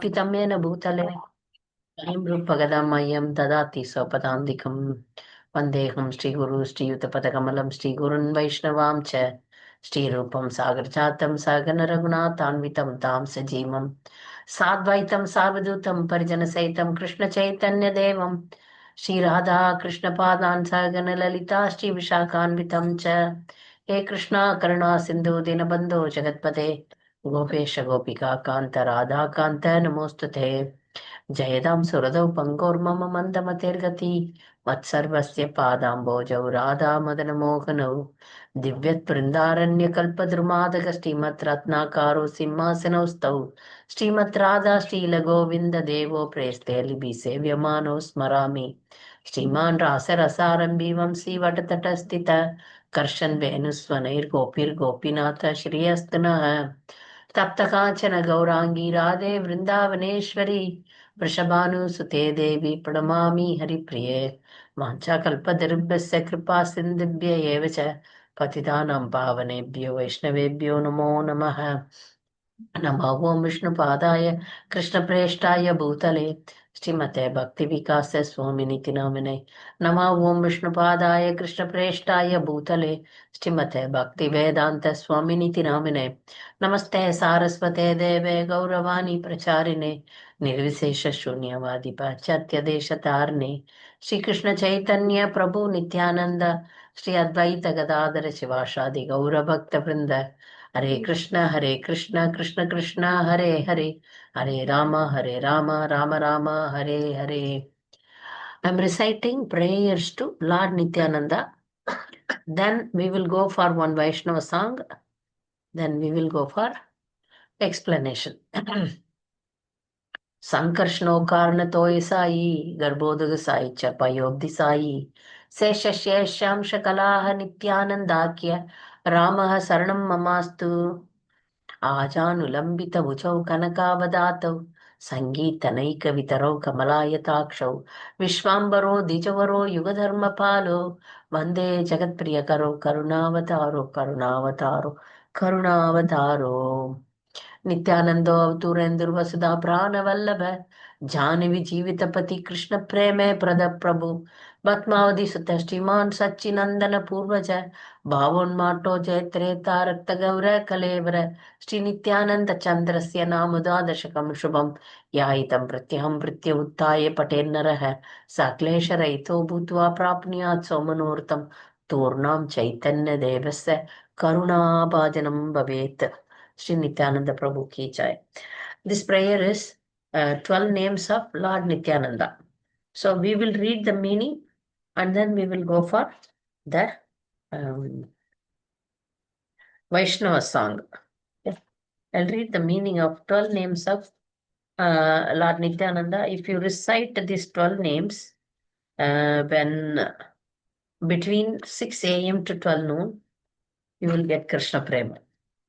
पितम्येन भूतले किं रूपगदमह्यं ददाति स्वपदान्तिकं वन्देऽहं श्रीगुरु श्रीयुतपदकमलं श्रीगुरुन् वैष्णवां च श्रीरूपं सागरजातं सहगणरघुनाथान्वितं तां सजीवं साद्वैतं सावधूतं परिजनसहितं कृष्णचैतन्यदेवं श्रीराधा कृष्णपादान् सहगणललिता श्रीविशाखान्वितं च हे कृष्णा करुणा सिन्धु दीनबन्धो जगत्पते गोपेश गोपिका कान्त राधाकान्त नमोऽस्तुते जयदां सुरदौ पङ्गोर्मम मन्दमतिर्गति मत्सर्वस्य पादाम्बोजौ राधामदनमोहनौ दिव्यत्वृन्दारण्यकल्पद्रुमादक श्रीमद्रत्नाकारो सिंहासनौ स्तौ श्रीमद्राधा श्रीलगोविन्ददेवो प्रेस्ते लिपि सेव्यमानो स्मरामि श्रीमान् रासरसारम्भि वंशीवटतटस्थित कर्षन् वेणुस्वनैर्गोपीर्गोपीनाथ श्रियस्तु नः तप्तकाञ्चन गौराङ्गी राधे वृन्दावनेश्वरी वृषभानुसुते देवी प्रणमामि हरिप्रिये वाञ्छाकल्पतरुभ्यश्च कृपा सिन्धुभ्य एव च पतितानां पावनेभ्यो वैष्णवेभ्यो नमो नमः नमो ॐ विष्णुपादाय कृष्णप्रेष्ठाय भूतले श्रीमते भक्तिविकास स्वामिनिति नामिने नमो ॐ विष्णुपादाय कृष्णप्रेष्ठाय भूतले श्रीमते भक्तिवेदान्त स्वामिनिति नामिने नमस्ते सारस्वते देवे गौरवाणी प्रचारिणे निर्विशेष शून्यवादी पाश्चात्य देशतारिणे श्रीकृष्ण चैतन्य प्रभु नित्यानंद श्री अद्वैत गदाधर शिवासादि गौरभक्त वृंद हरे Krishna Krishna Krishna Hare Hare Hare Ram Ram Ram Hare Hare. I'm reciting prayers to Lord Nityananda. Then we will go for one Vaishnava song. Then we will go for explanation. संकर्षणो कारणतोय Sai Garbhodaka Sai च पयोब्धि साई शेषशेषां शकलाः नित्यानन्दाख्य रामः शरणं ममास्तु आजानुलम्बितभुजौ कनकावदातौ सङ्गीतनैकवितरौ कमलायताक्षौ विश्वाम्बरो द्विजवरो युगधर्मपालो वन्दे जगत्प्रियकरो करुणावतारो करुणावतारो करुणावतारो नित्यानंदो अवतुरेंद्र वसुधा प्राण वल्लभ जानवी जीवितपति कृष्ण प्रेमे प्रद प्रभु पद्मावधि सुत श्रीमान सच्चिनंदन पूर्वज भावोन्माटो जयत्रेता रक्त गौर कलेवर श्री नित्यानंद चंद्रस्य नामुदा दशकं शुभम याहितं प्रत्यहं प्रत्य उत्थाय पठेन्नरः सकलेशरहितो भूत्वा प्राप्नुयात् सोमनोर्थं तूर्णां चैतन्य देवस्य करुणाभाजनं भवेत्. Sri Nityananda Prabhu ki jai. This prayer is 12 names of Lord Nityananda. So we will read the meaning and then we will go for the Vaishnava song. Okay. I'll read the meaning of 12 names of Lord Nityananda. If you recite these 12 names when between 6 a.m. to 12 noon, you will get Krishna Prema.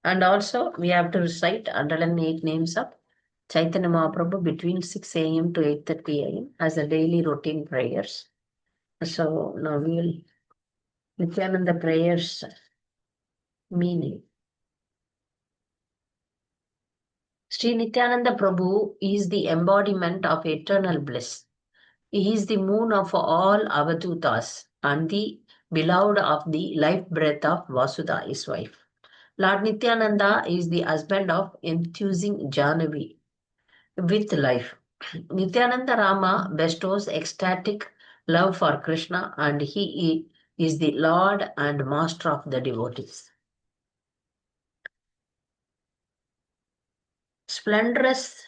And also we have to recite 108 names of Chaitanya Mahaprabhu between 6 a.m. to 8:30 a.m. as a daily routine prayers. So now we will Nityananda prayers meaning. Sri Nityananda Prabhu is the embodiment of eternal bliss. He is the moon of all avadutas and the beloved of the life breath of Vasudha, his wife. Lord Nityananda is the husband of enthusing Jahnavi with life. Nityananda Rama bestows ecstatic love for Krishna and he is the Lord and Master of the devotees. Splendorous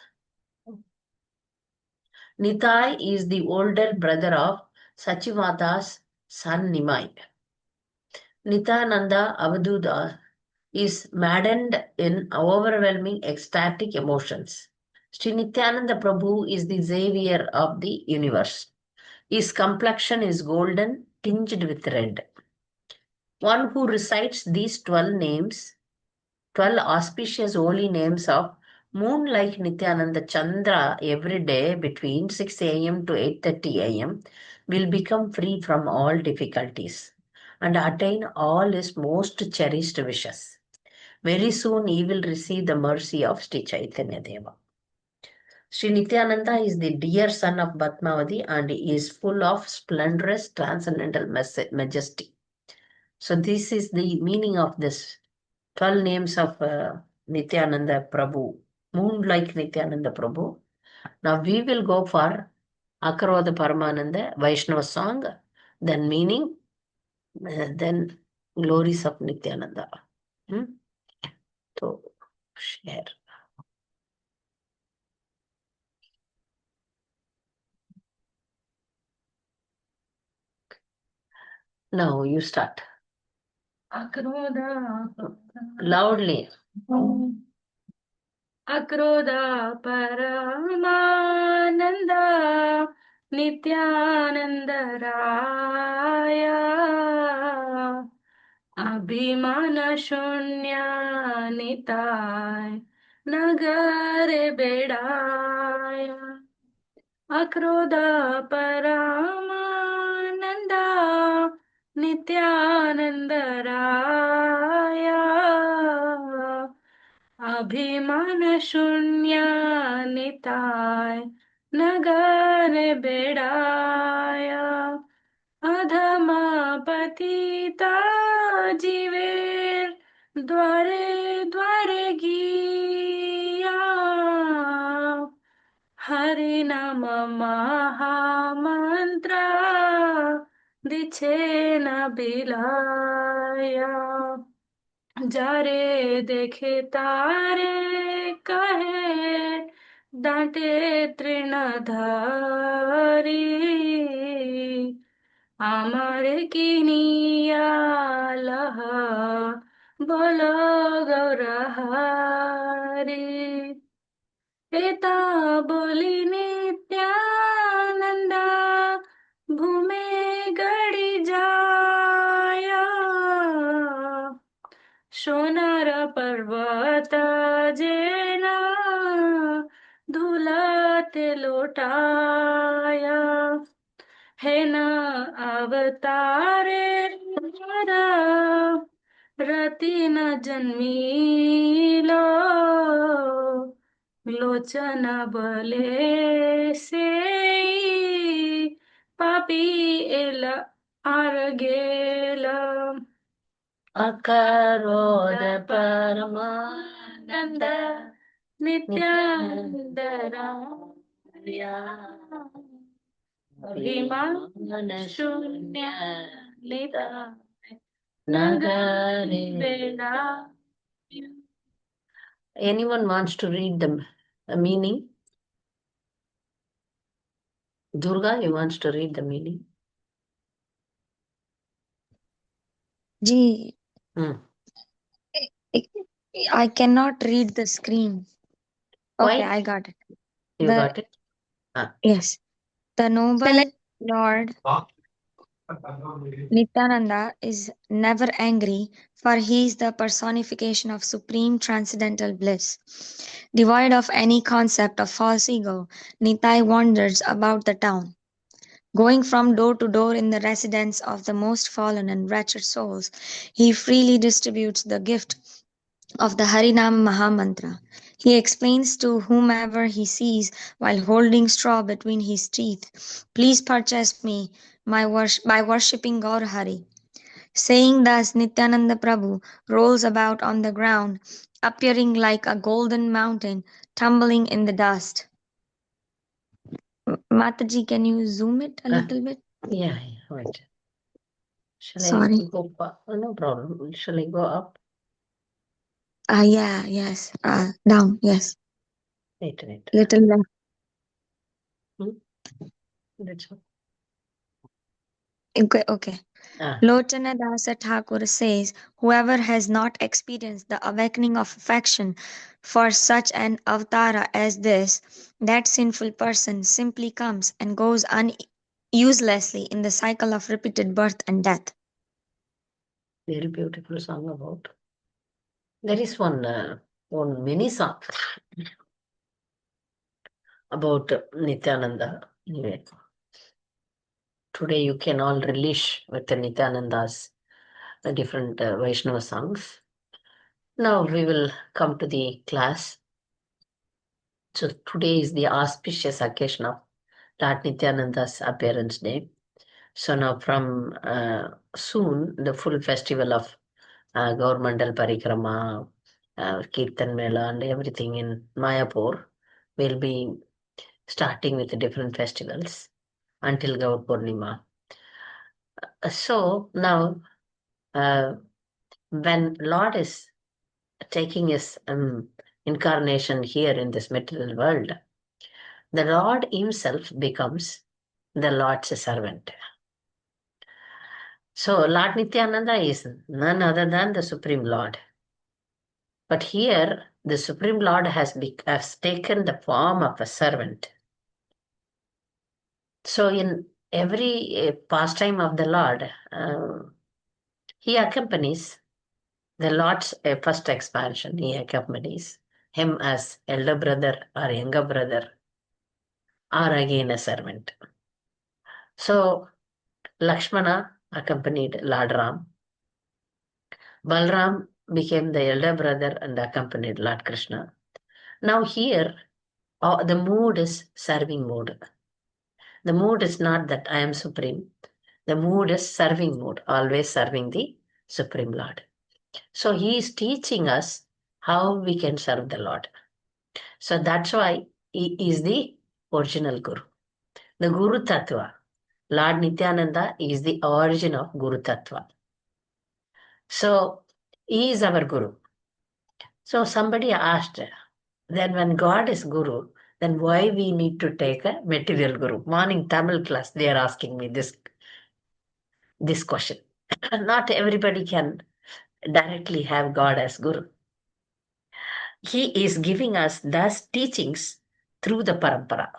Nitai is the older brother of Sachivata's son Nimai. Nityananda Avaduda is maddened in overwhelming ecstatic emotions. Sri Nityananda Prabhu is the savior of the universe. His complexion is golden, tinged with red. One who recites these 12 names, 12 auspicious holy names of moon like Nityananda Chandra every day between 6 a.m. to 8:30 a.m. will become free from all difficulties and attain all his most cherished wishes. Very soon he will receive the mercy of Sri Chaitanya Deva. Sri Nityananda is the dear son of Padmavati and is full of splendorous transcendental majesty. So this is the meaning of this 12 names of Nityananda Prabhu, moon-like Nityananda Prabhu. Now we will go for Akaroda Paramananda, Vaishnava song, then meaning, then glories of Nityananda. Hmm? So share. Now you start. Akroda Loudly. Akroda Paramananda Nityananda Raya Abhimana Shunya Nitai Nagare Bedaya Akroda Paramananda Nityananda Raya Abhimana Shunya Nitai Nagare Bedaya Adhama Patita Jiver Dware Dware Giya Hari Nama Maha Mantra Diche na bilaya जारे देखे तारे कहे डांटे तृणधारी আমার কিনিয়া লহা বলো গৌরহারি एता बोली नित्यानंदा भूमे गड़ी जाया সোনার পর্বত জেনা ধুলাতে লোটায়া হে না অবতারে রতি না জন্মিল লোচন বলে সেই পাপি এলা আর গেলাম Akaroda Paramananda Nityananda Raya Abhimana Shunya Lita Nagare. Beda. Anyone wants to read the meaning? Durga, you wants to read the meaning? Ji, Hmm. I cannot read the screen. Okay, Why? I got it. You The got it? yes, the noble Lord Nityananda is never angry, for he is the personification of supreme transcendental bliss. Devoid of any concept of false ego, Nitai wanders about the town, going from door to door in the residence of the most fallen and wretched souls. He freely distributes the gift of the Harinam Mahamantra. He explains to whomever he sees while holding straw between his teeth, please purchase me by worshipping Gaur Hari. Saying thus, Nityananda Prabhu rolls about on the ground, appearing like a golden mountain tumbling in the dust. Mataji, can you zoom it a little bit? Yeah, wait. Shall Sorry. I go up? No problem. Shall I go up? Yeah, yes. Down, yes. Wait. Little left. That's all. Okay. Ah, Lochana Dasa Thakur says, whoever has not experienced the awakening of affection for such an avatara as this, that sinful person simply comes and goes uselessly in the cycle of repeated birth and death. very beautiful song about. There is one mini song about Nityananda. Anyway, today you can all relish with the Nityananda's different Vaishnava songs. Now we will come to the class. So today is the auspicious occasion of Lord Nityananda's appearance day. So now from soon, the full festival of Gaurmandal Parikrama, Kirtan Mela and everything in Mayapur will be starting with the different festivals until Gaur Purnima. So now, when Lord is taking his incarnation here in this material world, the Lord himself becomes the Lord's servant. So Lord Nityananda is none other than the Supreme Lord. But here, the Supreme Lord has taken the form of a servant. So in every pastime of the Lord, he accompanies the Lord's first expansion. He accompanies him as elder brother or younger brother or again a servant. So Lakshmana accompanied Lord Ram. Balram became the elder brother and accompanied Lord Krishna. Now here, the mood is serving mood. The mood is not that I am supreme. The mood is serving mood, always serving the Supreme Lord. So he is teaching us how we can serve the Lord. So that's why he is the original Guru. The Guru Tattva. Lord Nityananda is the origin of Guru Tattva. So he is our Guru. So somebody asked, then when God is Guru, then why we need to take a material Guru? Morning Tamil class, they are asking me this question. Not everybody can directly have God as Guru. He is giving us thus teachings through the parampara.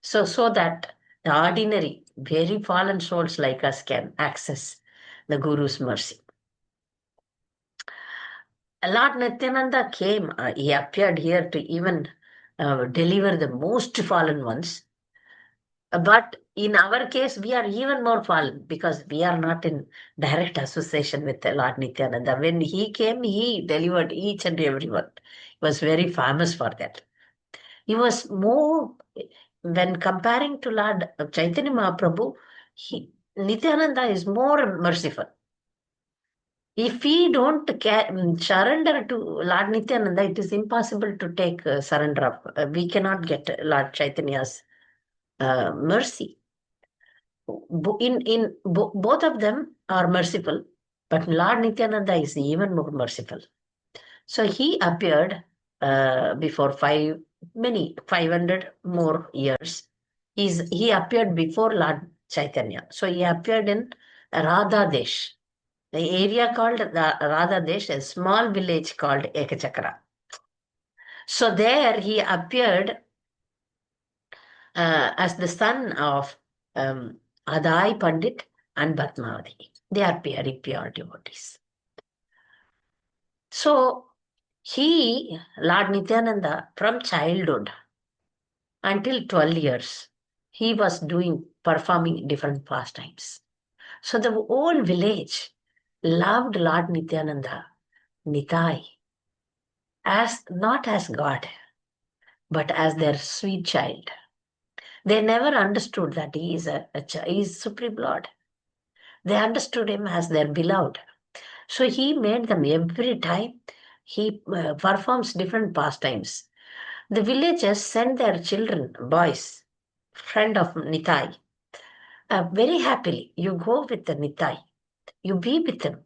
So that the ordinary, very fallen souls like us can access the Guru's mercy. Lord Nityananda came, he appeared here to even deliver the most fallen ones. But in our case, we are even more fallen because we are not in direct association with the Lord Nityananda. When he came, he delivered each and every one. He was very famous for that. He was more, when comparing to Lord Chaitanya Mahaprabhu, Nityananda is more merciful. If we don't surrender to Lord Nityananda, it is impossible to take surrender of. We cannot get Lord Chaitanya's mercy. Both of them are merciful, but Lord Nityananda is even more merciful. So he appeared before 500 more years. He appeared before Lord Chaitanya. So he appeared in Radha Desh, the area called the Radha Desh, a small village called Ekachakra. So there he appeared as the son of Adai Pandit and Bhatmavati. They are very pure devotees. So Lord Nityananda, from childhood until 12 years, he was performing different pastimes. So the whole village loved Lord Nityananda, Nitai, as not as God, but as their sweet child. They never understood that he is Supreme Lord. They understood him as their beloved. So he made them every time he performs different pastimes. The villagers send their children, boys, friend of Nitai, very happily. You go with the Nitai. You be with him.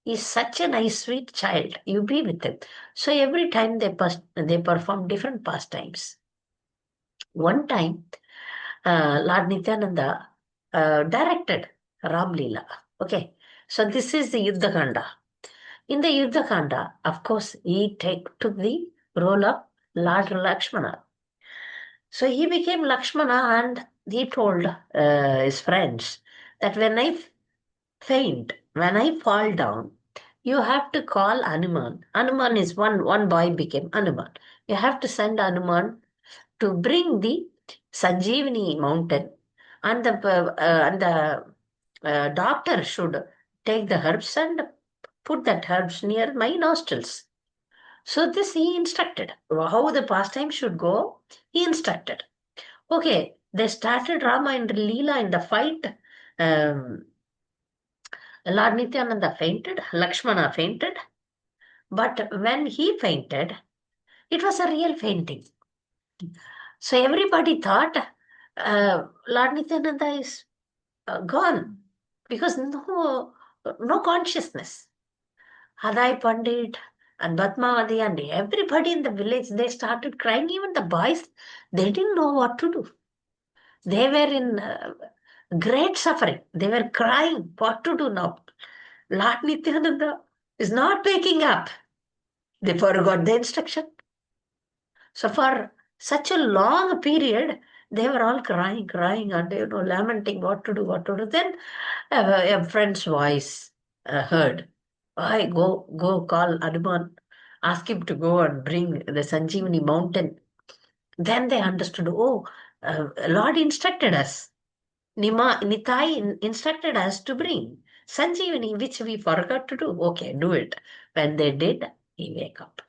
He's such a nice, sweet child. You be with him. So every time they perform different pastimes. One time, Lord Nityananda directed Ram Leela. Okay, so this is the Yuddha Kanda. In the Yuddha Kanda, of course, he took the role of Lord Lakshmana. So he became Lakshmana and he told his friends that when I faint, when I fall down, you have to call Hanuman. Hanuman is one boy became Hanuman. You have to send Hanuman to bring the Sanjeevani mountain, and the doctor should take the herbs and put that herbs near my nostrils. So this he instructed. How the pastime should go, he instructed. Okay, they started Rama and Leela in the fight. Um, Lord Nityananda fainted, Lakshmana fainted, but when he fainted, it was a real fainting. So everybody thought Lord Nityananda is gone because no consciousness. Hadai Pandit and Batmavati and everybody in the village, they started crying. Even the boys, they didn't know what to do. They were in great suffering. They were crying, what to do now? Lord Nityananda is not waking up. They forgot the instruction. So for such a long period, they were all crying, and lamenting what to do, what to do. Then a friend's voice heard. I go call Anuman, ask him to go and bring the Sanjeevani mountain. Then they understood. Oh, Lord instructed us. Nitai instructed us to bring Sanjeevani, which we forgot to do. Okay, do it. When they did, he wake up.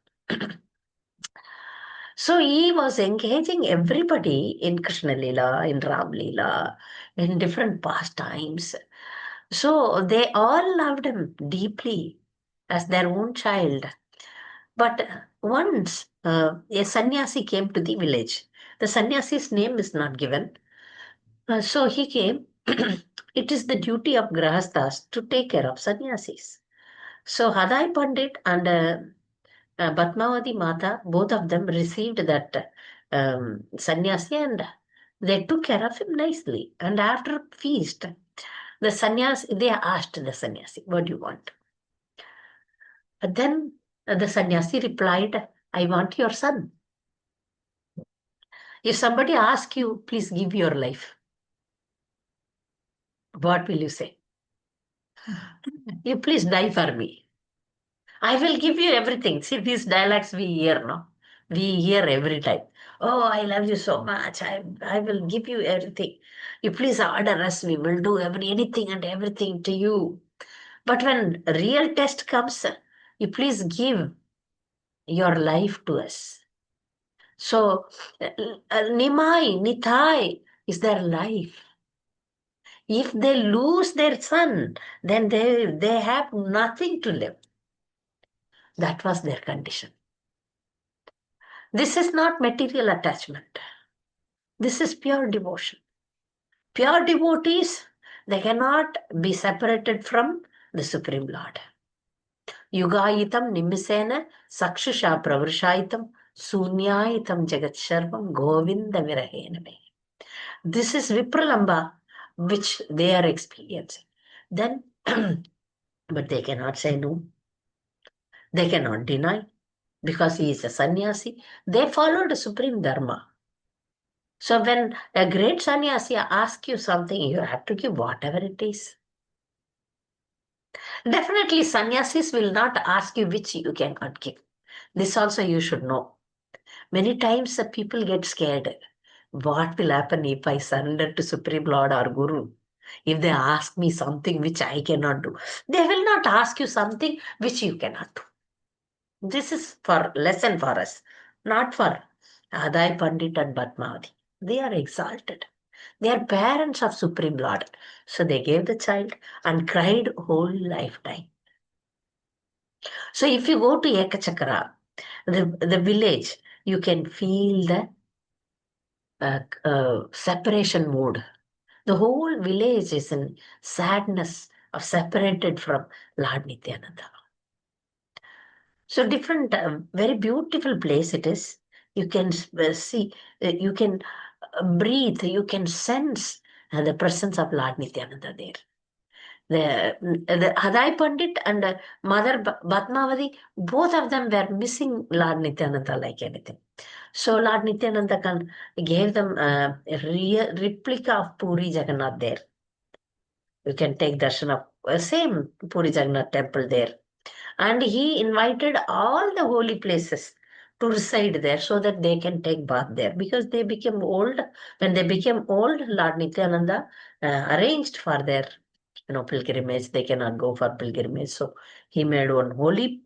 So he was engaging everybody in Krishna Lila, in Ram Lila, in different pastimes. So they all loved him deeply as their own child. But once a sannyasi came to the village. The sannyasi's name is not given. So he came. It is the duty of grahasthas to take care of sannyasis. So Hadai Pandit and Padmavati Mata, both of them received that sannyasi and they took care of him nicely. And after feast, the sannyasi, they asked the sannyasi, what do you want? And then the sannyasi replied, I want your son. If somebody asks you, please give your life, what will you say? You please die for me. I will give you everything. See, these dialogues we hear, no? We hear every time. Oh, I love you so much. I will give you everything. You please order us. We will do anything and everything to you. But when real test comes, you please give your life to us. So, Nimai, Nitai is their life. If they lose their son, then they have nothing to live. That was their condition. This is not material attachment. This is pure devotion. Pure devotees, they cannot be separated from the Supreme Lord. Yugayitam nimisena sakshusha pravrshaitam sunyayitam jagat sharvam govinda virahename. This is Vipralamba, which they are experiencing. Then, but they cannot say no. They cannot deny because he is a sannyasi. They followed the Supreme Dharma. So when a great sannyasi asks you something, you have to give whatever it is. Definitely, sannyasis will not ask you which you cannot give. This also you should know. Many times the people get scared. What will happen if I surrender to Supreme Lord or Guru? If they ask me something which I cannot do, they will not ask you something which you cannot do. This is for lesson for us, not for Adai Pandit and Padmavati. They are exalted. They are parents of Supreme Lord. So they gave the child and cried whole lifetime. So if you go to Ekachakra, the village, you can feel the separation mood. The whole village is in sadness of separated from Lord Nityananda. So different, very beautiful place it is. You can see, you can breathe, you can sense the presence of Lord Nityananda there. The Hadai Pandit and Mother Batmavati, both of them were missing Lord Nityananda like anything. So Lord Nityananda gave them a replica of Puri Jagannath there. You can take darshan of same Puri Jagannath temple there. And he invited all the holy places to reside there so that they can take bath there because they became old. When they became old, Lord Nityananda arranged for their pilgrimage. They cannot go for pilgrimage. So he made one holy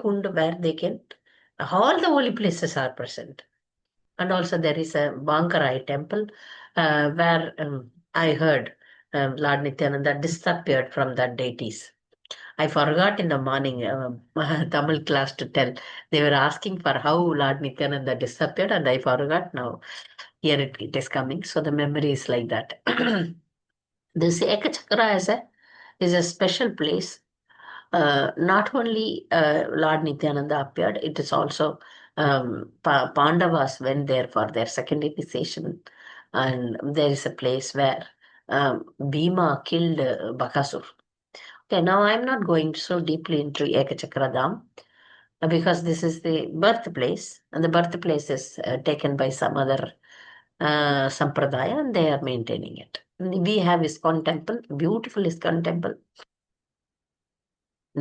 kund where they can All the holy places are present. And also there is a Bankarai temple where I heard Lord Nityananda disappeared from that deities. I forgot in the morning Tamil class to tell. They were asking for how Lord Nityananda disappeared, and I forgot now. Here it is coming. So the memory is like that. This Ekachakra is a special place. Not only Lord Nityananda appeared, it is also Pandavas went there for their second initiation, and there is a place where Bhima killed Bakasur. Okay, now I'm not going so deeply into Ekachakra Dham because this is the birthplace, and the birthplace is taken by some other sampradaya, and they are maintaining it. We have ISKCON temple, beautiful ISKCON temple.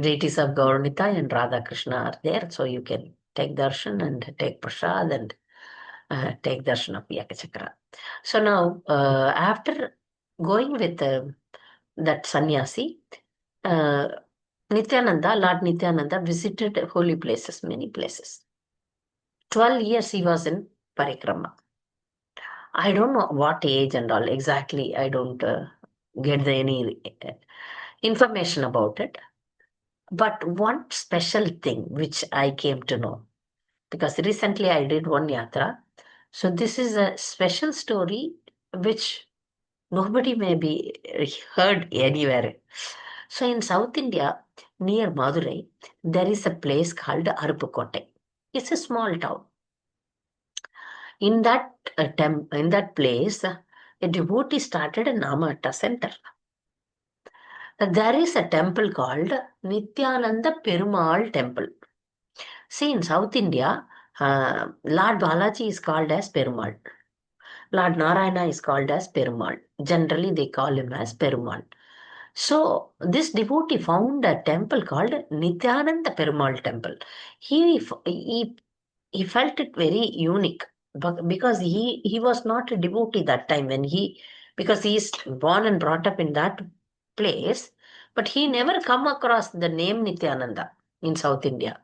Deities of Gaurnita and Radha Krishna are there, so you can take darshan and take prasad and take darshan of Yakachakra. So now, after going with that sannyasi, uh, Nityananda, Lord Nityananda visited holy places, many places. 12 years he was in parikrama. I don't know what age and all exactly. I don't get any information about it. But one special thing which I came to know, because recently I did one yatra. So this is a special story which nobody may be heard anywhere. So in South India, near Madurai, there is a place called Arupukotte. It's a small town. In that in that place, a devotee started a Namatta center. There is a temple called Nityananda Perumal Temple. See, in South India, Lord Balaji is called as Perumal. Lord Narayana is called as Perumal. Generally, they call him as Perumal. So, this devotee found a temple called Nityananda Perumal Temple. He, he, he felt it very unique because he was not a devotee that time when because he is born and brought up in that place, but he never come across the name Nityananda in South India.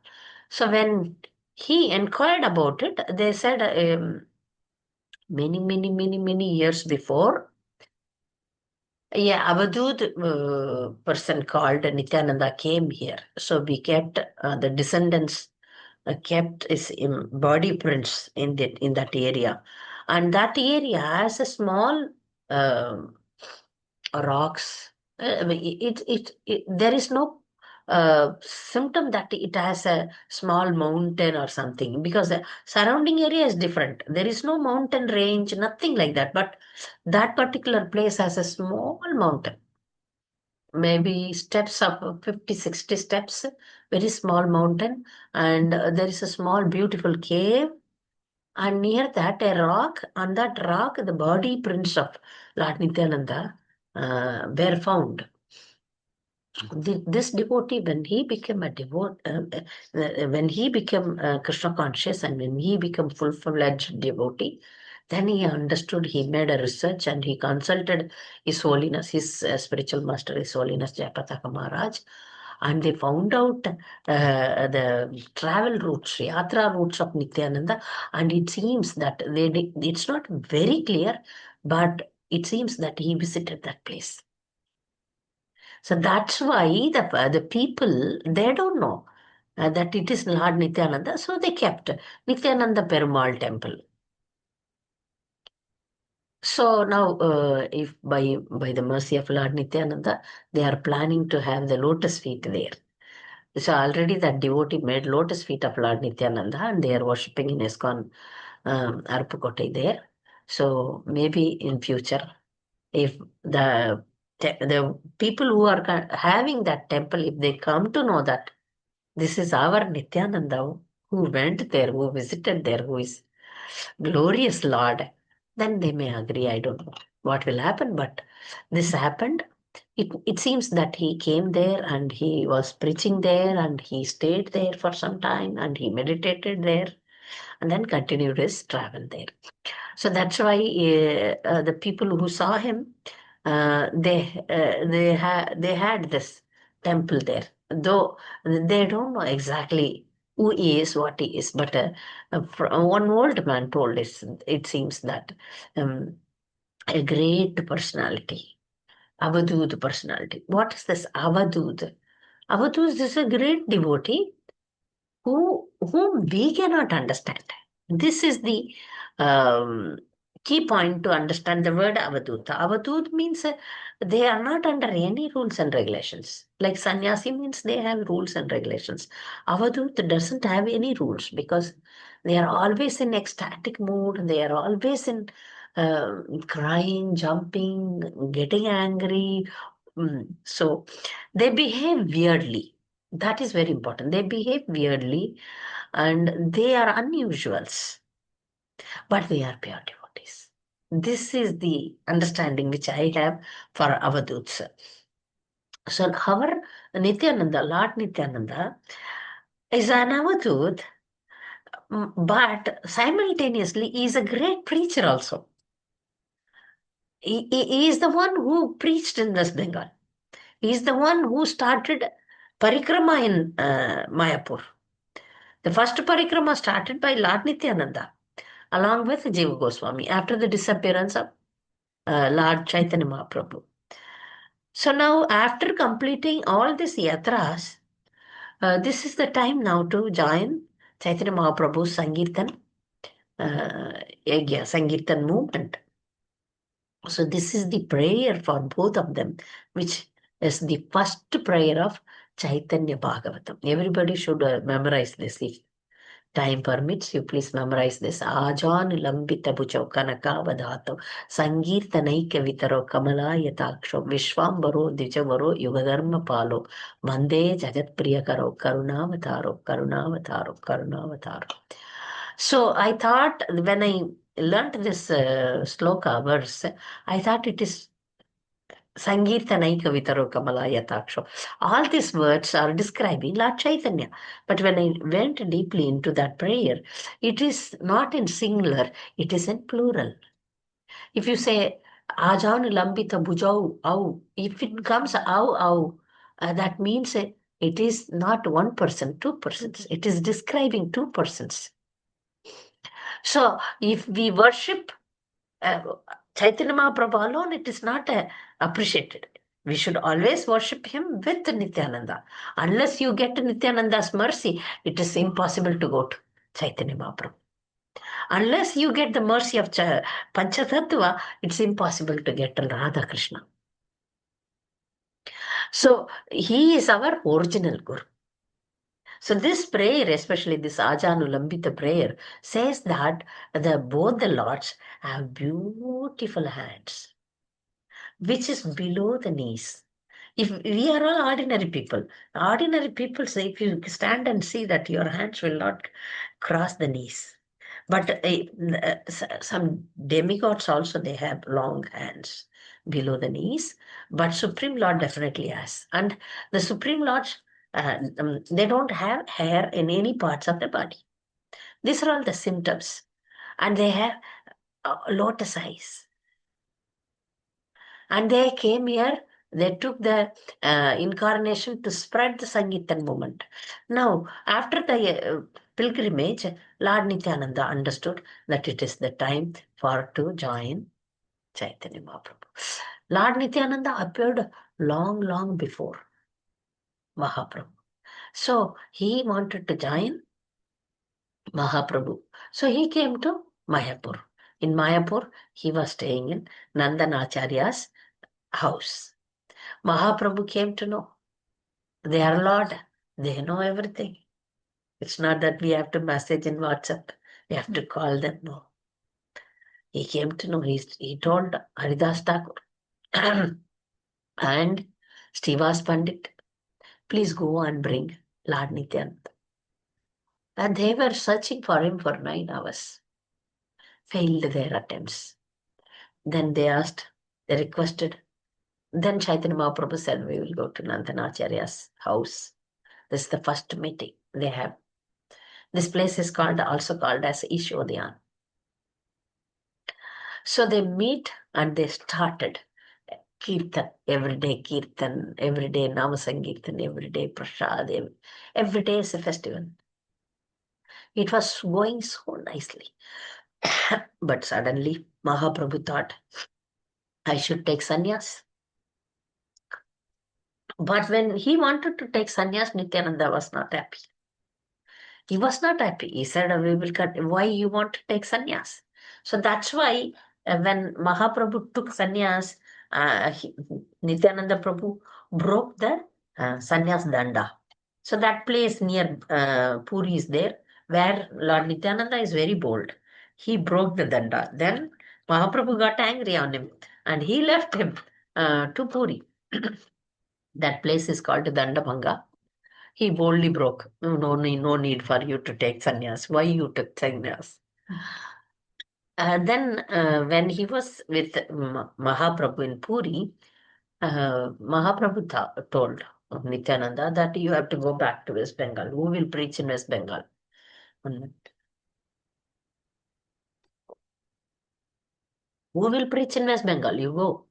So when he inquired about it, they said many years before, yeah, Avadut person called Nityananda came here. So we kept the descendants kept his body prints in that area, and that area has a small um rocks. There is no symptom that it has a small mountain or something because the surrounding area is different. There is no mountain range, nothing like that. But that particular place has a small mountain, maybe steps of 50, 60 steps, very small mountain, and there is a small, beautiful cave. And near that, a rock. On that rock, the body prints of Lord Nityananda were found. This devotee, when he became a when he became Krishna conscious and when he became full-fledged devotee, then he understood, he made a research and he consulted His Holiness, his spiritual master, His Holiness Jayapataka Maharaj, and they found out the travel routes, yatra routes of Nityananda, and it seems that it's not very clear, but it seems that he visited that place. So that's why the people, they don't know that it is Lord Nityananda. So they kept Nityananda Perumal temple. So now, if by the mercy of Lord Nityananda, they are planning to have the lotus feet there. So already that devotee made lotus feet of Lord Nityananda and they are worshipping in ISKCON Arupukotte there. So maybe in future, if the people who are having that temple, if they come to know that this is our Nityananda who went there, who visited there, who is glorious Lord, then they may agree. I don't know what will happen, but this happened. It seems that he came there and he was preaching there and he stayed there for some time and he meditated there and then continued his travel there. So that's why the people who saw him, they had this temple there, though they don't know exactly who he is, what he is. But one old man told us, it seems that a great personality, Avadut personality. What is this Avadut? Avadut is a great devotee whom we cannot understand. This is the um, key point to understand the word avaduta. Avadut means they are not under any rules and regulations. Like sannyasi means they have rules and regulations. Avadut doesn't have any rules because they are always in ecstatic mood. They are always in crying, jumping, getting angry. So they behave weirdly. That is very important. They behave weirdly and they are unusuals, but they are pure devotees. This is the understanding which I have for Avaduts. So our Nityananda, Lord Nityananda, is an Avadut, but simultaneously he is a great preacher also. He is the one who preached in West Bengal. He is the one who started parikrama in Mayapur. The first parikrama started by Lord Nityananda along with Jiva Goswami after the disappearance of Lord Chaitanya Mahaprabhu. So now, after completing all these yatras, this is the time now to join Chaitanya Mahaprabhu's Sankirtan, Sankirtan movement. So this is the prayer for both of them, which is the first prayer of Chaitanya Bhagavatam. Everybody should memorize this if time permits. You please memorize this. Ajan lambita bhujau kanakavadhato sankirtanaika vitaro kamalayataksho vishwambaro dijavaro yugadharma palo mande jagat priyakaro karunavataro karunavataro karunavataro. So I thought when I learnt this sloka verse, I thought it is Sankirtanaika Vitaro Kamala Yataksho. All these words are describing Lord Chaitanya. But when I went deeply into that prayer, it is not in singular, it is in plural. If you say, Ajan Lambita Bujau, au, if it comes au, that means it is not one person, two persons. It is describing two persons. So if we worship Chaitanya Mahaprabhu alone, it is not appreciated. We should always worship him with Nityananda. Unless you get Nityananda's mercy, it is impossible to go to Chaitanya Mahaprabhu. Unless you get the mercy of Panchatattva, it's impossible to get Radha Krishna. So he is our original Guru. So this prayer, especially this Ajanulambita prayer, says that both the lords have beautiful hands, which is below the knees. If we are all ordinary people say if you stand and see that your hands will not cross the knees. But some demigods also, they have long hands below the knees. But Supreme Lord definitely has. And the Supreme Lords, they don't have hair in any parts of the body. These are all the symptoms. And they have lotus eyes. And they came here, they took the incarnation to spread the Sangeetan movement. Now, after the pilgrimage, Lord Nityananda understood that it is the time for to join Chaitanya Mahaprabhu. Lord Nityananda appeared long before Mahaprabhu. So he wanted to join Mahaprabhu. So he came to Mayapur. In Mayapur, he was staying in Nandanacharya's house. Mahaprabhu came to know. They are Lord. They know everything. It's not that we have to message in WhatsApp. We have to call them. No. He came to know. He told Haridas Thakur and Srivas Pandit, please go and bring Lord Nityananda. And they were searching for him for 9 hours. Failed their attempts. Then they asked, they requested. Then Chaitanya Mahaprabhu said, we will go to Nandanacharya's house. This is the first meeting they have. This place is also called as Ishodhyan. So they meet and they started Kirtan, everyday Nama Sankirtan, everyday Prasad, every day is a festival. It was going so nicely. But suddenly, Mahaprabhu thought, I should take sannyas. But when he wanted to take sannyas, Nityananda was not happy. He was not happy. He said, "We will cut. Why you want to take sannyas?" So that's why when Mahaprabhu took sannyas, Nityananda Prabhu broke the sannyas danda. So that place near Puri is there, where Lord Nityananda is very bold. He broke the danda. Then Mahaprabhu got angry on him, and he left him to Puri. That place is called Dandabhanga. He boldly broke. No need for you to take sannyas. Why you took sannyas? Then, when he was with Mahaprabhu in Puri, Mahaprabhu told Nityananda that you have to go back to West Bengal. Who will preach in West Bengal? Mm. Who will preach in West Bengal? You go.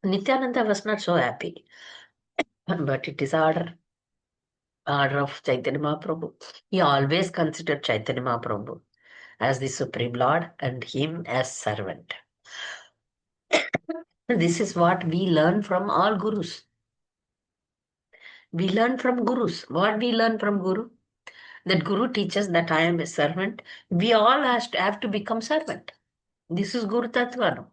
Nityananda was not so happy, but it is order of Chaitanya Mahaprabhu. He always considered Chaitanya Mahaprabhu as the Supreme Lord and him as servant. This is what we learn from all gurus. We learn from gurus. What we learn from guru? That guru teaches that I am a servant. We all have to become servant. This is Guru Tattva. No?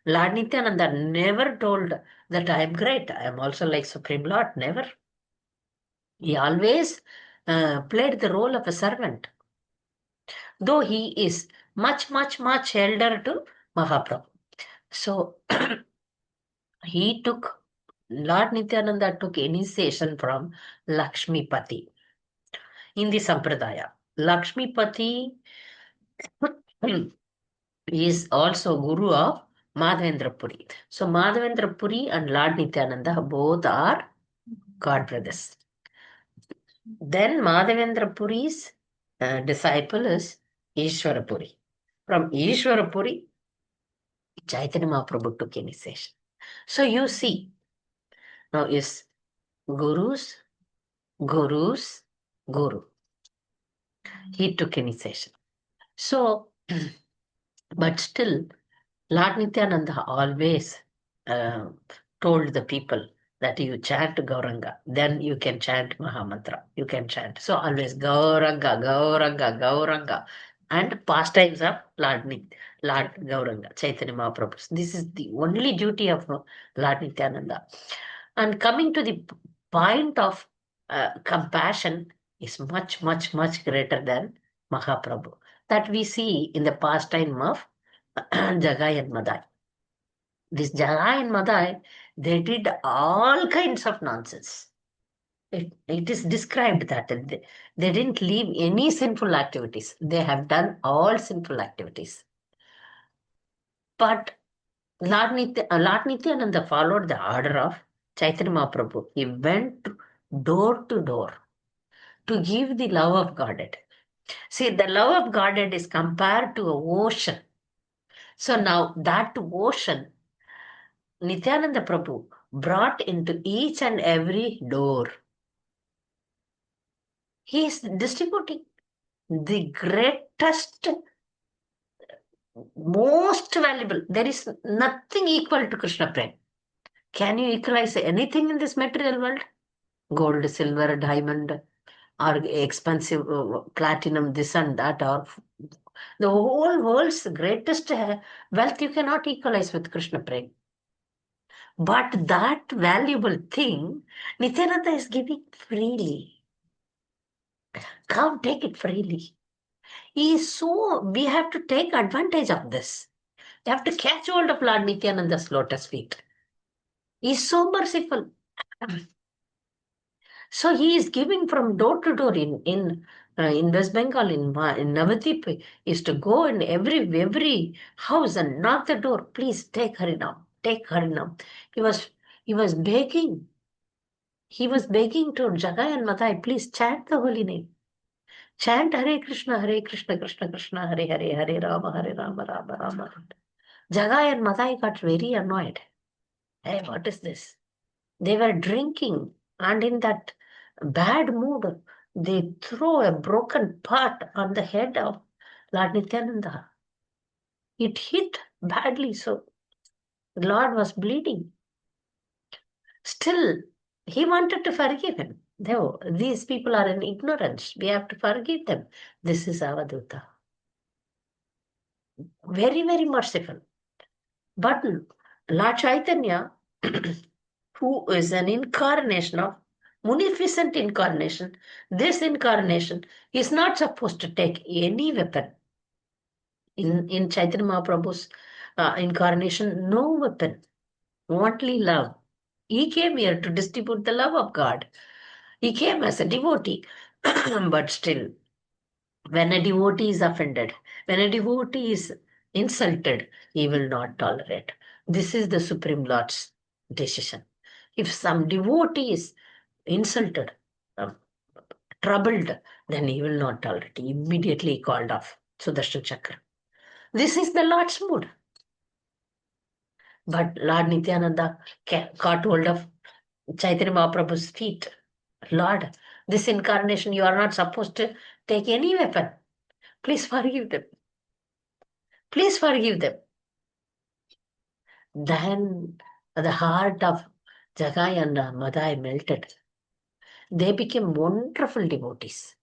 Lord Nityananda never told that I am great. I am also like Supreme Lord. Never. He always played the role of a servant. Though he is much, much, much elder to Mahaprabhu. So Lord Nityananda took initiation from Lakshmipati in the Sampradaya. Lakshmipati is also Guru of Madhavendra Puri. So Madhavendra Puri and Lord Nityananda both are god brothers. Then Madhavendra Puri's disciple is Ishwarapuri. From Ishwarapuri, Chaitanya Mahaprabhu took initiation. So you see, now is Gurus, Guru. He took initiation. So, but still, Lord Nityananda always uh, told the people that you chant Gauranga, then you can chant Mahamantra. You can chant. So always Gauranga, Gauranga, Gauranga. And pastimes of Lord Gauranga, Chaitanya Mahaprabhu. This is the only duty of Lord Nityananda. And coming to the point of compassion is much, much, much greater than Mahaprabhu. That we see in the pastime of Jagai and Madai. This Jagai and Madai, they did all kinds of nonsense. It is described that they didn't leave any sinful activities. They have done all sinful activities. But Lord Nityananda followed the order of Chaitanya Mahaprabhu. He went door to door to give the love of Godhead. See, the love of Godhead is compared to an ocean. So now that ocean, Nityananda Prabhu brought into each and every door. He is distributing the greatest, most valuable. There is nothing equal to Krishna Prem. Can you equalize anything in this material world? Gold, silver, diamond, or expensive platinum, this and that, or the whole world's greatest wealth you cannot equalize with Krishna Prem. But that valuable thing, Nityananda is giving freely. Come, take it freely. We have to take advantage of this. You have to catch hold of Lord Nityananda's lotus feet. He is so merciful. So he is giving from door to door in West Bengal, in Navadip, is to go in every house and knock the door. Please take Harinam, take Harinam. He was begging. He was begging to Jagai and Madai, please chant the holy name. Chant Hare Krishna, Krishna Krishna, Hare Hare, Hare Rama, Rama Rama. Jagai and Madai got very annoyed. Hey, what is this? They were drinking and in that bad mood. they throw a broken pot on the head of Lord Nityananda. It hit badly, so the Lord was bleeding. Still, he wanted to forgive him. No, these people are in ignorance. We have to forgive them. This is Avaduta. Very, very merciful. But Lord Chaitanya, who is an incarnation of munificent incarnation, this incarnation is not supposed to take any weapon. In Chaitanya Mahaprabhu's incarnation, no weapon, only love. He came here to distribute the love of God. He came as a devotee, but still, when a devotee is offended, when a devotee is insulted, he will not tolerate. This is the Supreme Lord's decision. If some devotee is insulted, um, troubled, then he will not tolerate. He immediately called off Sudarshan Chakra. This is the Lord's mood. But Lord Nityananda caught hold of Chaitanya Mahaprabhu's feet. Lord, this incarnation, you are not supposed to take any weapon. Please forgive them. Please forgive them. Then the heart of Jagai and Madai melted. They became wonderful devotees.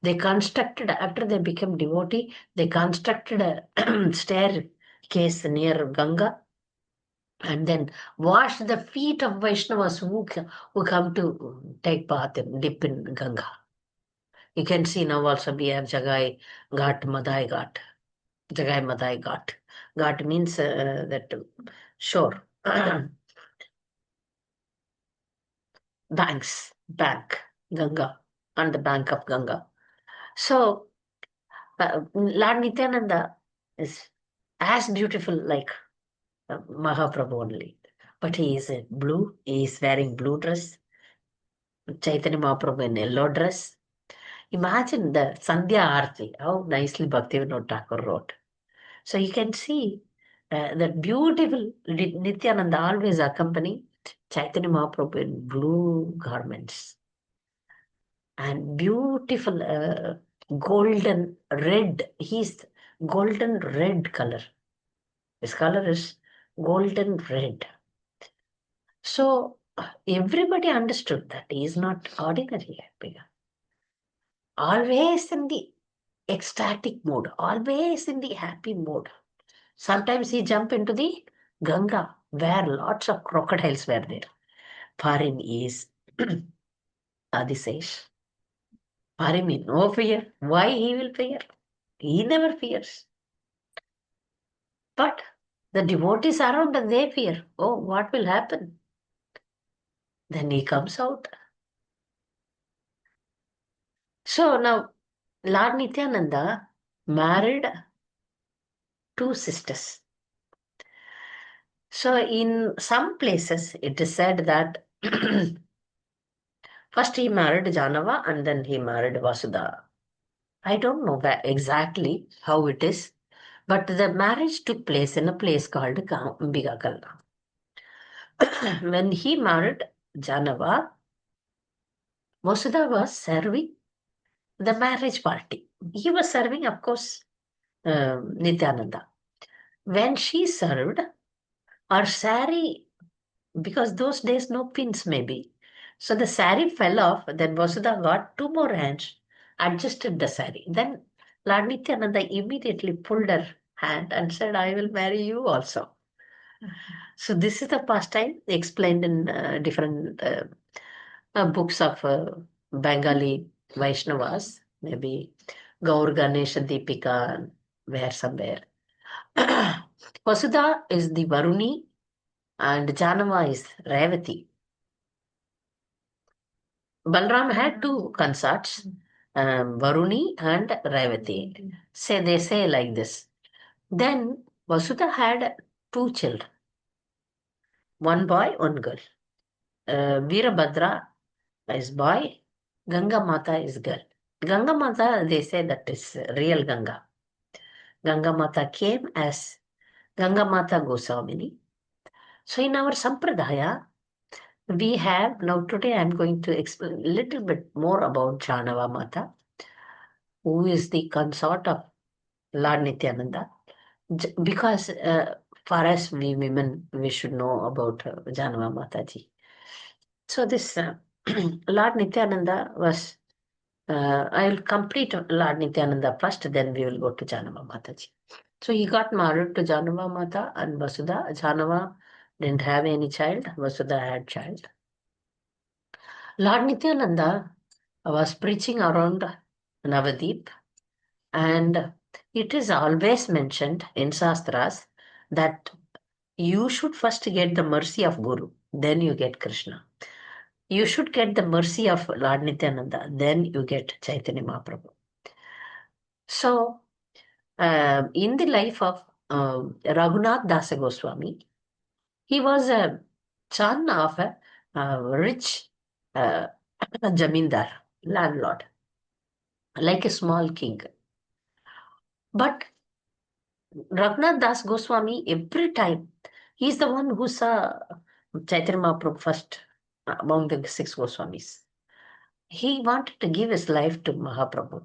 They constructed, after they became devotee, they constructed a staircase near Ganga and then washed the feet of Vaishnavas who come to take bath and dip in Ganga. You can see now also we have Jagai Ghat, Madai Ghat. Jagai Madai Ghat. Ghat means that shore. Bank, Ganga, on the bank of Ganga. So, Lord Nityananda is as beautiful like Mahaprabhu only. But he is in blue, he is wearing blue dress. Chaitanya Mahaprabhu in yellow dress. Imagine the Sandhya Arti, how nicely Bhaktivinoda Thakur wrote. So you can see that beautiful Nityananda always accompany Chaitanya Mahaprabhu in blue garments and beautiful golden red. He's golden red color. His color is golden red. So everybody understood that he is not ordinary happy. Always in the ecstatic mode, always in the happy mode. Sometimes he jump into the Ganga where lots of crocodiles were there. For him is Adisesh. For him, no fear. Why he will fear? He never fears. But the devotees around they fear. Oh, what will happen? Then he comes out. So now Lord Nityananda married two sisters. So in some places it is said that first he married Janava and then he married Vasudha. I don't know exactly how it is, but the marriage took place in a place called Ambikakalla. When he married Janava, Vasudha was serving the marriage party. He was serving, of course, Nityananda. When she served, her sari, because those days no pins maybe, so the sari fell off. Then Vasudha got two more hands, adjusted the sari. Then Lord Nityananda immediately pulled her hand and said, I will marry you also. So this is the pastime explained in different books of Bengali Vaishnavas, maybe Gaur Ganesha Deepika, where somewhere. Vasudha is the Varuni and Janava is Revati. Balram had two consorts, Varuni and Revati. They say like this. Then Vasudha had two children, one boy, one girl. Veerabhadra is boy, Ganga Mata is girl. Ganga Mata, they say that is real Ganga. Ganga Mata came as Ganga Mata Goswamini. So in our Sampradaya, we have now today I'm going to explain a little bit more about Janava Mata, who is the consort of Lord Nityananda. Because for us, we women, we should know about Janava Mataji. So this Lord Nityananda was, I will complete Lord Nityananda first, then we will go to Janava Mataji. So he got married to Janava Mata and Vasudha. Janava didn't have any child, Vasudha had child. Lord Nityananda was preaching around Navadip, and it is always mentioned in Shastras that you should first get the mercy of Guru, then you get Krishna. You should get the mercy of Lord Nityananda, then you get Chaitanya Mahaprabhu. So, in the life of Raghunath Dasa Goswami, he was a son of a rich jamindar, landlord, like a small king. But Raghunath Das Goswami, every time, he's the one who saw Chaitanya Mahaprabhu first among the six Goswamis. He wanted to give his life to Mahaprabhu.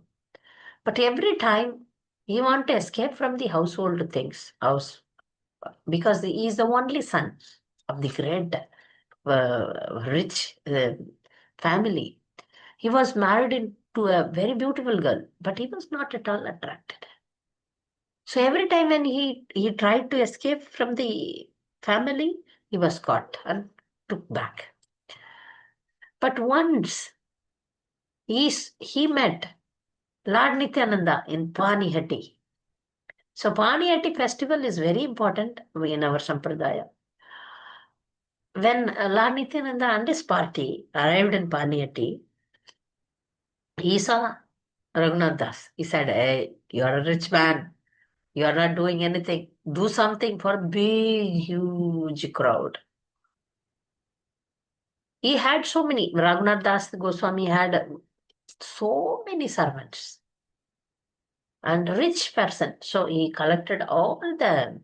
But every time he wanted to escape from the household things, because he is the only son of the great, rich family. He was married into a very beautiful girl, but he was not at all attracted. So every time when he tried to escape from the family, he was caught and took back. But once he met Lord Nityananda in Panihati. So Panihati festival is very important in our Sampradaya. When Lord Nityananda and his party arrived in Panihati, he saw Raghunath Das. He said, "Hey, you are a rich man. You are not doing anything. Do something for a big, huge crowd." He had so many. Raghunath Das Goswami had so many servants and rich person. So he collected all the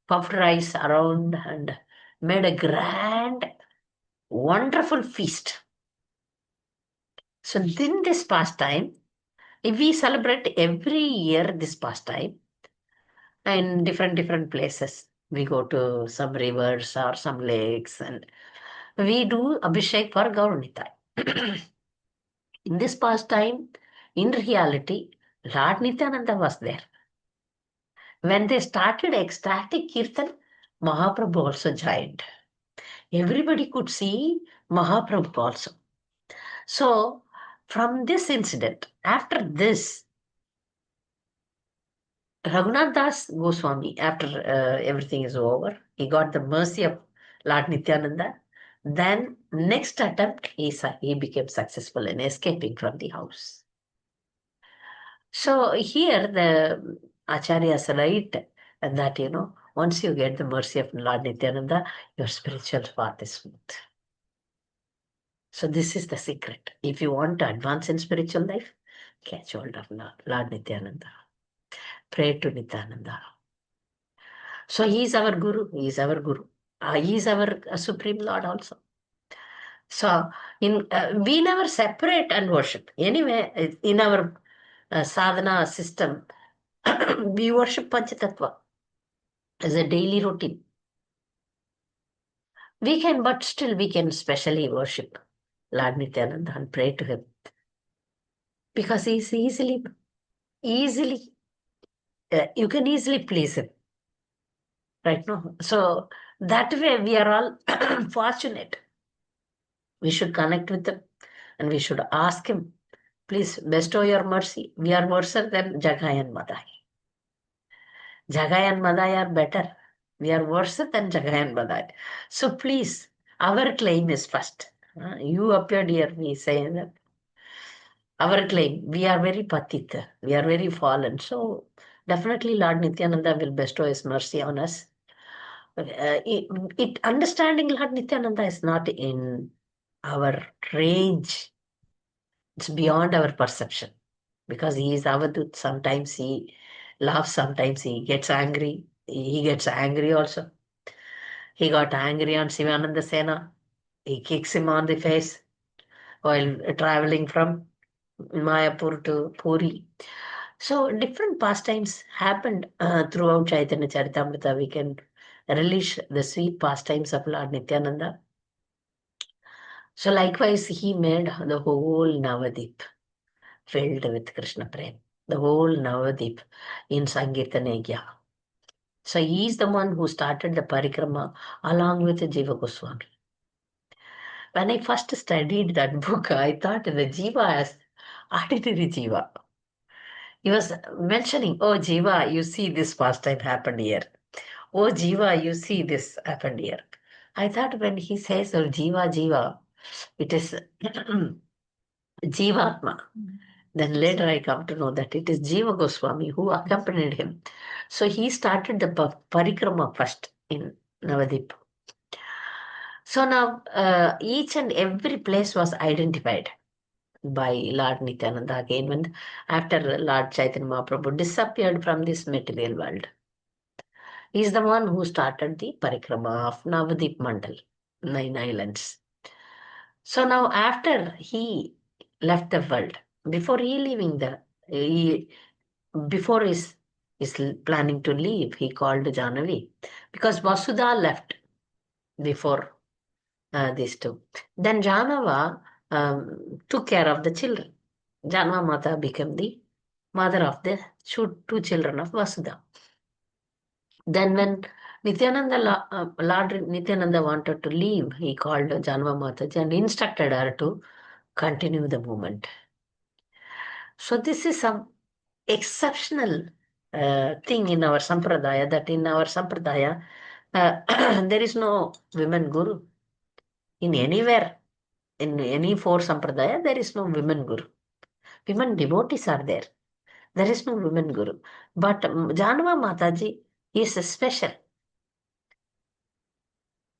puffed rice around and made a grand, wonderful feast. So in this pastime, we celebrate every year this pastime in different places. We go to some rivers or some lakes and we do Abhishek for Gauranitai. In this pastime, in reality, Lord Nityananda was there. When they started ecstatic kirtan, Mahaprabhu also joined. Everybody could see Mahaprabhu also. So, from this incident, after this, Raghunath Das Goswami, after everything is over, he got the mercy of Lord Nityananda. Then, next attempt, he became successful in escaping from the house. So, here the Acharyas write that, once you get the mercy of Lord Nityananda, your spiritual path is smooth. So, this is the secret. If you want to advance in spiritual life, catch hold of Lord Nityananda. Pray to Nityananda. So he is our Guru. He is our Guru. He is our Supreme Lord also. So we never separate and worship. Anyway, in our sadhana system, we worship Panchatattva as a daily routine. But still we can specially worship Lord Nityananda and pray to him. Because he is easily, you can easily please him. Right now. So that way we are all fortunate. We should connect with him and we should ask him, please bestow your mercy. We are worse than Jagai and Madai. Jagai and Madai are better. We are worse than Jagai and Madai. So please, our claim is first. You appeared here, we say that. Our claim, we are very patita, we are very fallen. So definitely Lord Nityananda will bestow his mercy on us. Understanding Lord Nityananda is not in our range. It's beyond our perception because he is Avadut. Sometimes he laughs, sometimes he gets angry. He gets angry also. He got angry on Sivananda Sena. He kicks him on the face while traveling from Mayapur to Puri. So different pastimes happened throughout Chaitanya Charitamrita. We can relish the sweet pastimes of Lord Nityananda. So likewise, he made the whole Navadip filled with Krishna Prem, the whole Navadip in Sankirtanegya. So he is the one who started the parikrama along with Jiva Goswami. When I first studied that book, I thought the Jiva as ordinary Jiva. He was mentioning, oh Jiva, you see this pastime happened here. Oh Jiva, you see this happened here. I thought when he says, oh Jiva, Jiva, it is Jivatma. Then later I come to know that it is Jiva Goswami who accompanied him. So he started the parikrama first in Navadip. So now each and every place was identified by Lord Nityananda again when after Lord Chaitanya Mahaprabhu disappeared from this material world. He is the one who started the parikrama of Navadip Mandal, 9 islands. So now after he left the world, before he leaving he before his planning to leave, he called Jahnavi because Vasudha left before these two. Then Janava took care of the children. Janava Mata became the mother of the two children of Vasudha. Then when Lord Nityananda wanted to leave, he called Janava Mataji and instructed her to continue the movement. So this is some exceptional thing in our sampradaya, that in our sampradaya there is no women guru. In anywhere, in any four sampradaya, there is no women guru. Women devotees are there. There is no women guru. But Janava Mataji is special.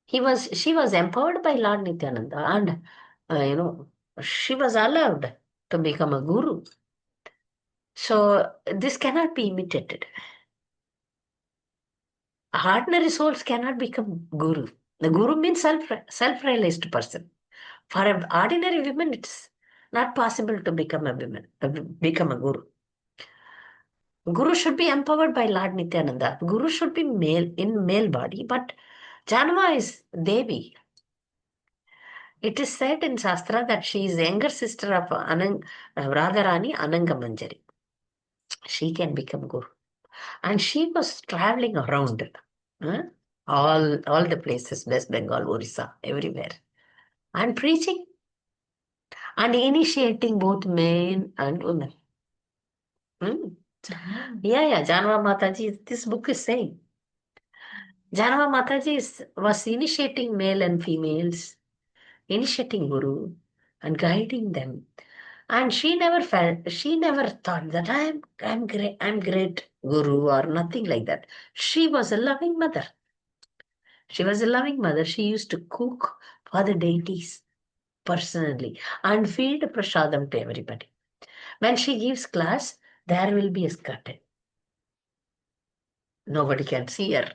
She was empowered by Lord Nityananda and, she was allowed to become a guru. So this cannot be imitated. Ordinary souls cannot become guru. The guru means self-realized person. For an ordinary woman, it's not possible to become a woman, become a guru. Guru should be empowered by Lord Nityananda. Guru should be male in male body, but Janama is Devi. It is said in Shastra that she is younger sister of Radharani Anangamanjari. She can become guru. And she was traveling around huh? all the places, West Bengal, Orissa, everywhere. And preaching and initiating both men and women. Yeah, Janava Mataji, this book is saying. Janava Mataji was initiating male and females, initiating Guru and guiding them. And she never thought that I'm great Guru or nothing like that. She was a loving mother. She was a loving mother. She used to cook for the deities personally and feed prasadam to everybody. When she gives class, there will be a curtain. Nobody can see her.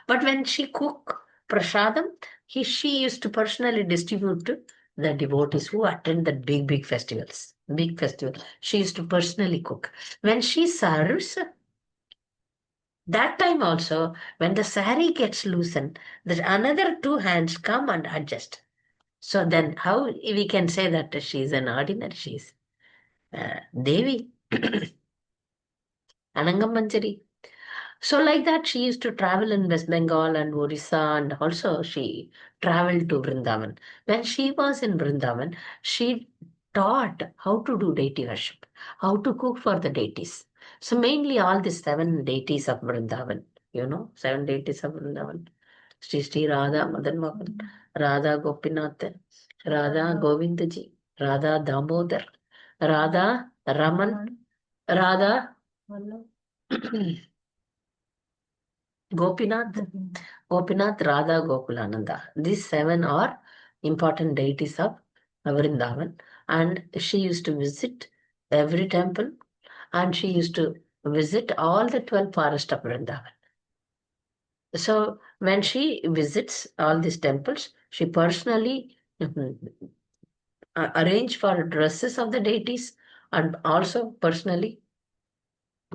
But when she cook prasadam, she used to personally distribute to the devotees who attend the big festivals. Big festival. She used to personally cook. When she serves, that time also, when the sari gets loosened, the another two hands come and adjust. So then how we can say that she is an ordinary, she is Devi, Anangamanjari. So like that, she used to travel in West Bengal and Orissa, and also she traveled to Vrindavan. When she was in Vrindavan, she taught how to do deity worship, how to cook for the deities. So mainly all the 7 deities of Vrindavan, 7 deities of Vrindavan. Sri Radha Madan Mohan, Radha Gopinath, Radha Govindaji, Radha Damodar, Radha Raman, Radha Gopinath, Radha, Gokulananda. These 7 are important deities of Vrindavan, and she used to visit every temple, and she used to visit all the 12 forests of Vrindavan. So when she visits all these temples, She personally arranged for dresses of the deities and also personally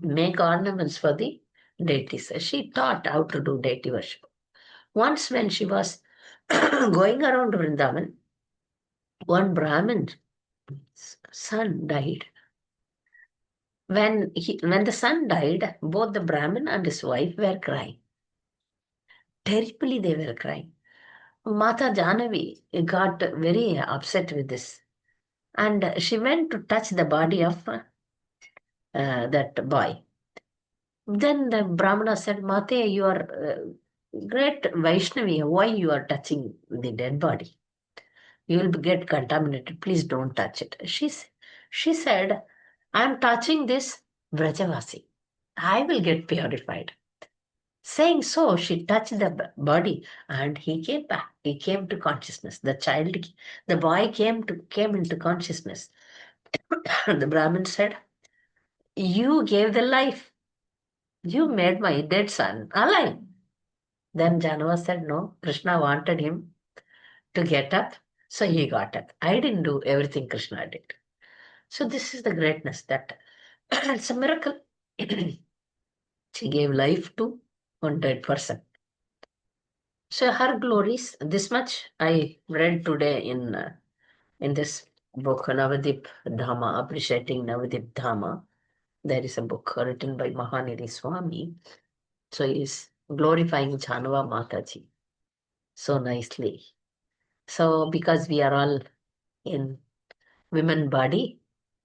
make ornaments for the deities. She taught how to do deity worship. Once when she was going around Vrindavan, one Brahmin's son died. When the son died, both the Brahmin and his wife were crying. Terribly they were crying. Mata Janavi got very upset with this. And she went to touch the body of that boy. Then the Brahmana said, Mate, you are great Vaishnavi. Why you are touching the dead body? You will get contaminated. Please don't touch it. She said, I am touching this Vrajavasi. I will get purified. Saying so, she touched the body and he came back. He came to consciousness. The boy came into consciousness. The Brahmin said, you gave the life. You made my dead son alive. Then Janava said, no, Krishna wanted him to get up, so he got up. I didn't do everything Krishna did. So this is the greatness that it's a miracle. She gave life to one dead person. So her glories, this much I read today in this book, Navadip Dhamma, Appreciating Navadip Dhamma. There is a book written by Mahaniri Swami. So he's glorifying Janava Mataji so nicely. So because we are all in women body,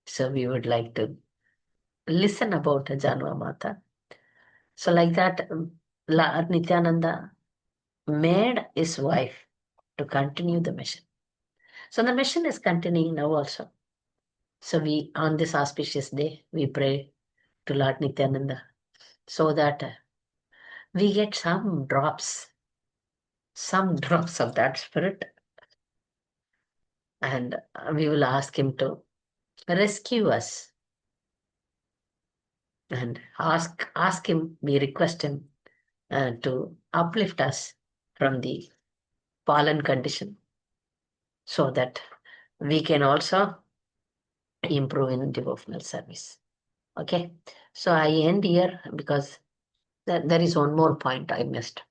so we would like to listen about Janava Mata. So like that, Nityananda made his wife to continue the mission. So the mission is continuing now also. So we, on this auspicious day, we pray to Lord Nityananda so that we get some drops of that spirit, and we will ask him to rescue us and ask him, we request him to uplift us from the fallen condition so that we can also improve in devotional service. Okay, so I end here because there is one more point I missed.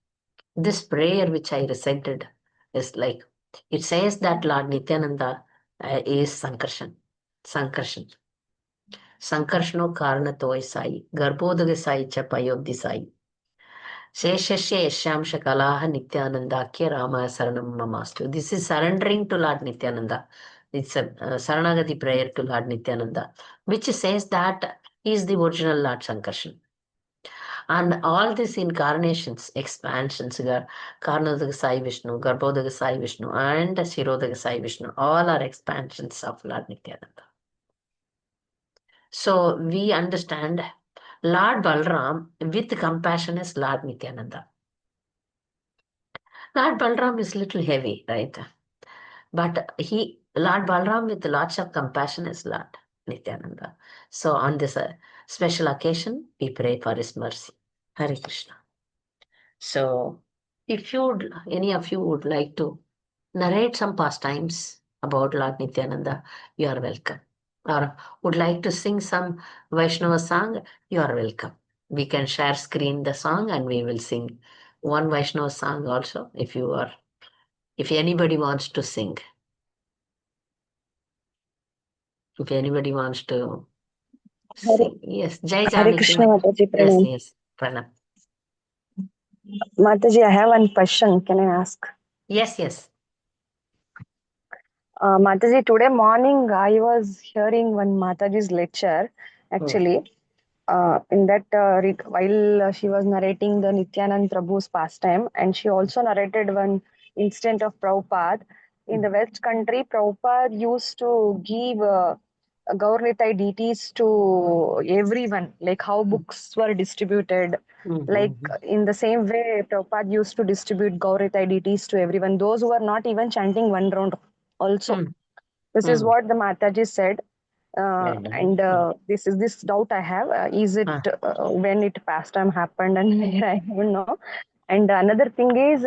This prayer which I recited is like, it says that Lord Nityananda is Sankarshan. Sankarshno Karanatoy Sai, Garbhodaga Sai Chapayodhi Sai. Sheshasya Yashamsha Kalaha Nityanandakya Rama Saranam Mamastu. This is surrendering to Lord Nityananda. It's a Saranagati prayer to Lord Nityananda, which says that he is the original Lord Sankarshan. And all these incarnations, expansions, Karnadaga Sai Vishnu, Garbhodaga Sai Vishnu, and Shirodaga Sai Vishnu, all are expansions of Lord Nityananda. So we understand Lord Balram with compassion is Lord Nityananda. Lord Balram is little heavy, right? But Lord Balram with lots of compassion is Lord Nityananda. So on this special occasion, we pray for his mercy. Hare Krishna. So if any of you would like to narrate some pastimes about Lord Nityananda, you are welcome. Or would like to sing some Vaishnava song, you are welcome. We can share screen the song and we will sing one Vaishnava song also if anybody wants to sing. If anybody wants to Hare, sing. Yes, Jai Hare Krishna Janaki. Mataji Yes, Pranam. yes. Pranam. Mataji, I have one question. Can I ask? Yes, yes. Mataji, today morning I was hearing one Mataji's lecture. Oh. Actually, in that while she was narrating the Nityanand Prabhu's pastime, and she also narrated one incident of Prabhupada. In the West country, Prabhupada used to give Gaurnitai deities to everyone, like how books were distributed. Like Mm-hmm. in the same way, Prabhupada used to distribute Gauritai deities to everyone, those who were not even chanting one round also. Mm. This is Mm. what the Mataji said. Well done. And this is this doubt I have. Is it Ah. when it past time happened and where I don't know. And another thing is,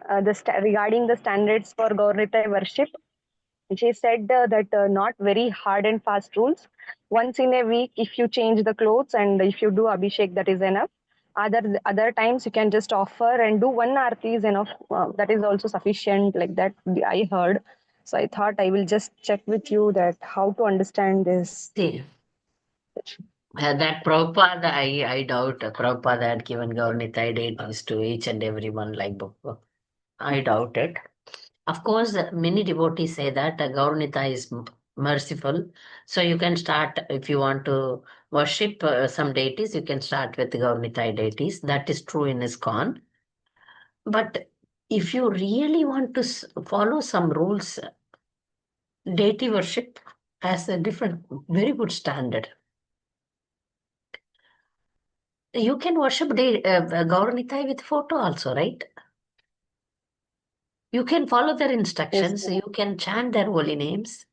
regarding the standards for Gaurnitai worship. She said that not very hard and fast rules. Once in a week, if you change the clothes and if you do abhishek, that is enough. Other times you can just offer and do one aarti is enough. That is also sufficient. Like that, I heard. So I thought I will just check with you that how to understand this. See, that Prabhupada, I doubt Prabhupada had given Gaurnitai deities to each and everyone like book. I doubt it. Of course, many devotees say that Gaurnitai is merciful. So you can start, if you want to worship some deities, you can start with Gaurnitai deities. That is true in ISKCON. But if you really want to follow some rules, deity worship has a different, very good standard. You can worship Gaurnitai with photo also, right? You can follow their instructions. Yes. You can chant their holy names.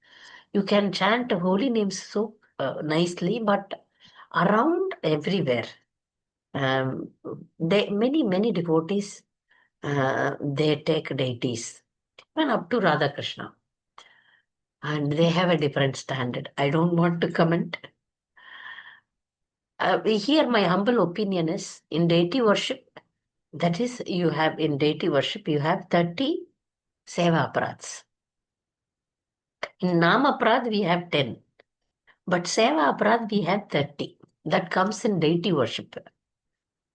You can chant holy names so nicely, but around everywhere, um, many devotees, they take deities, even up to Radha Krishna, and they have a different standard. I don't want to comment. Here, my humble opinion is in deity worship. That is, you have in deity worship, you have 30 seva aparats. In Nam aparad, we have 10. But seva aparad, we have 30. That comes in deity worship.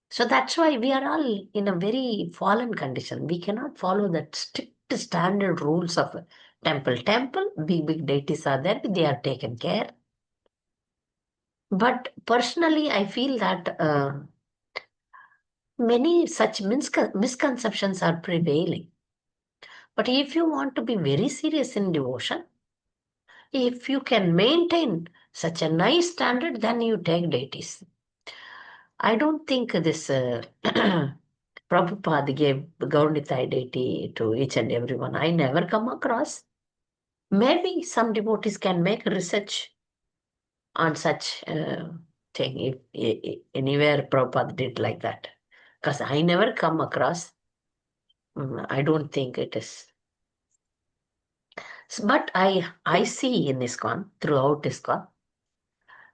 So that's why we are all in a very fallen condition. We cannot follow that strict standard rules of a temple. Temple, big deities are there, they are taken care. But personally, I feel that many such misconceptions are prevailing. But if you want to be very serious in devotion, if you can maintain such a nice standard, then you take deities. I don't think this Prabhupada gave Gaurnitai deity to each and everyone. I never come across. Maybe some devotees can make research on such thing if anywhere Prabhupada did like that. Because I never come across. I don't think it is. But I see in ISKCON, throughout ISKCON,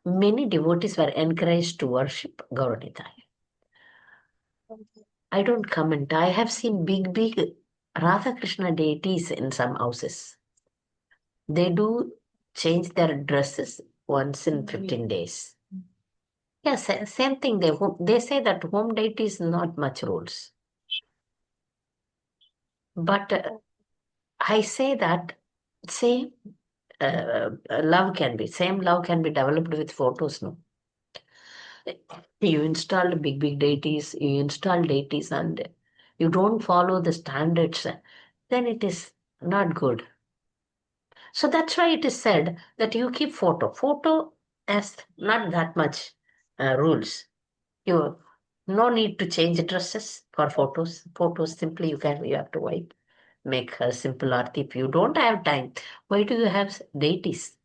many devotees were encouraged to worship Gaurnitai. I don't comment. I have seen big Radha Krishna deities in some houses. They do change their dresses once in 15 days. Yes, same thing. They say that home deity is not much rules. But I say that same same love can be developed with photos, no? You install big deities, you install deities and you don't follow the standards, then it is not good. So that's why it is said that you keep photo. Photo has not that much rules. You no need to change dresses for photos. Photos simply you have to wipe, make a simple arti. If you don't have time, why do you have deities?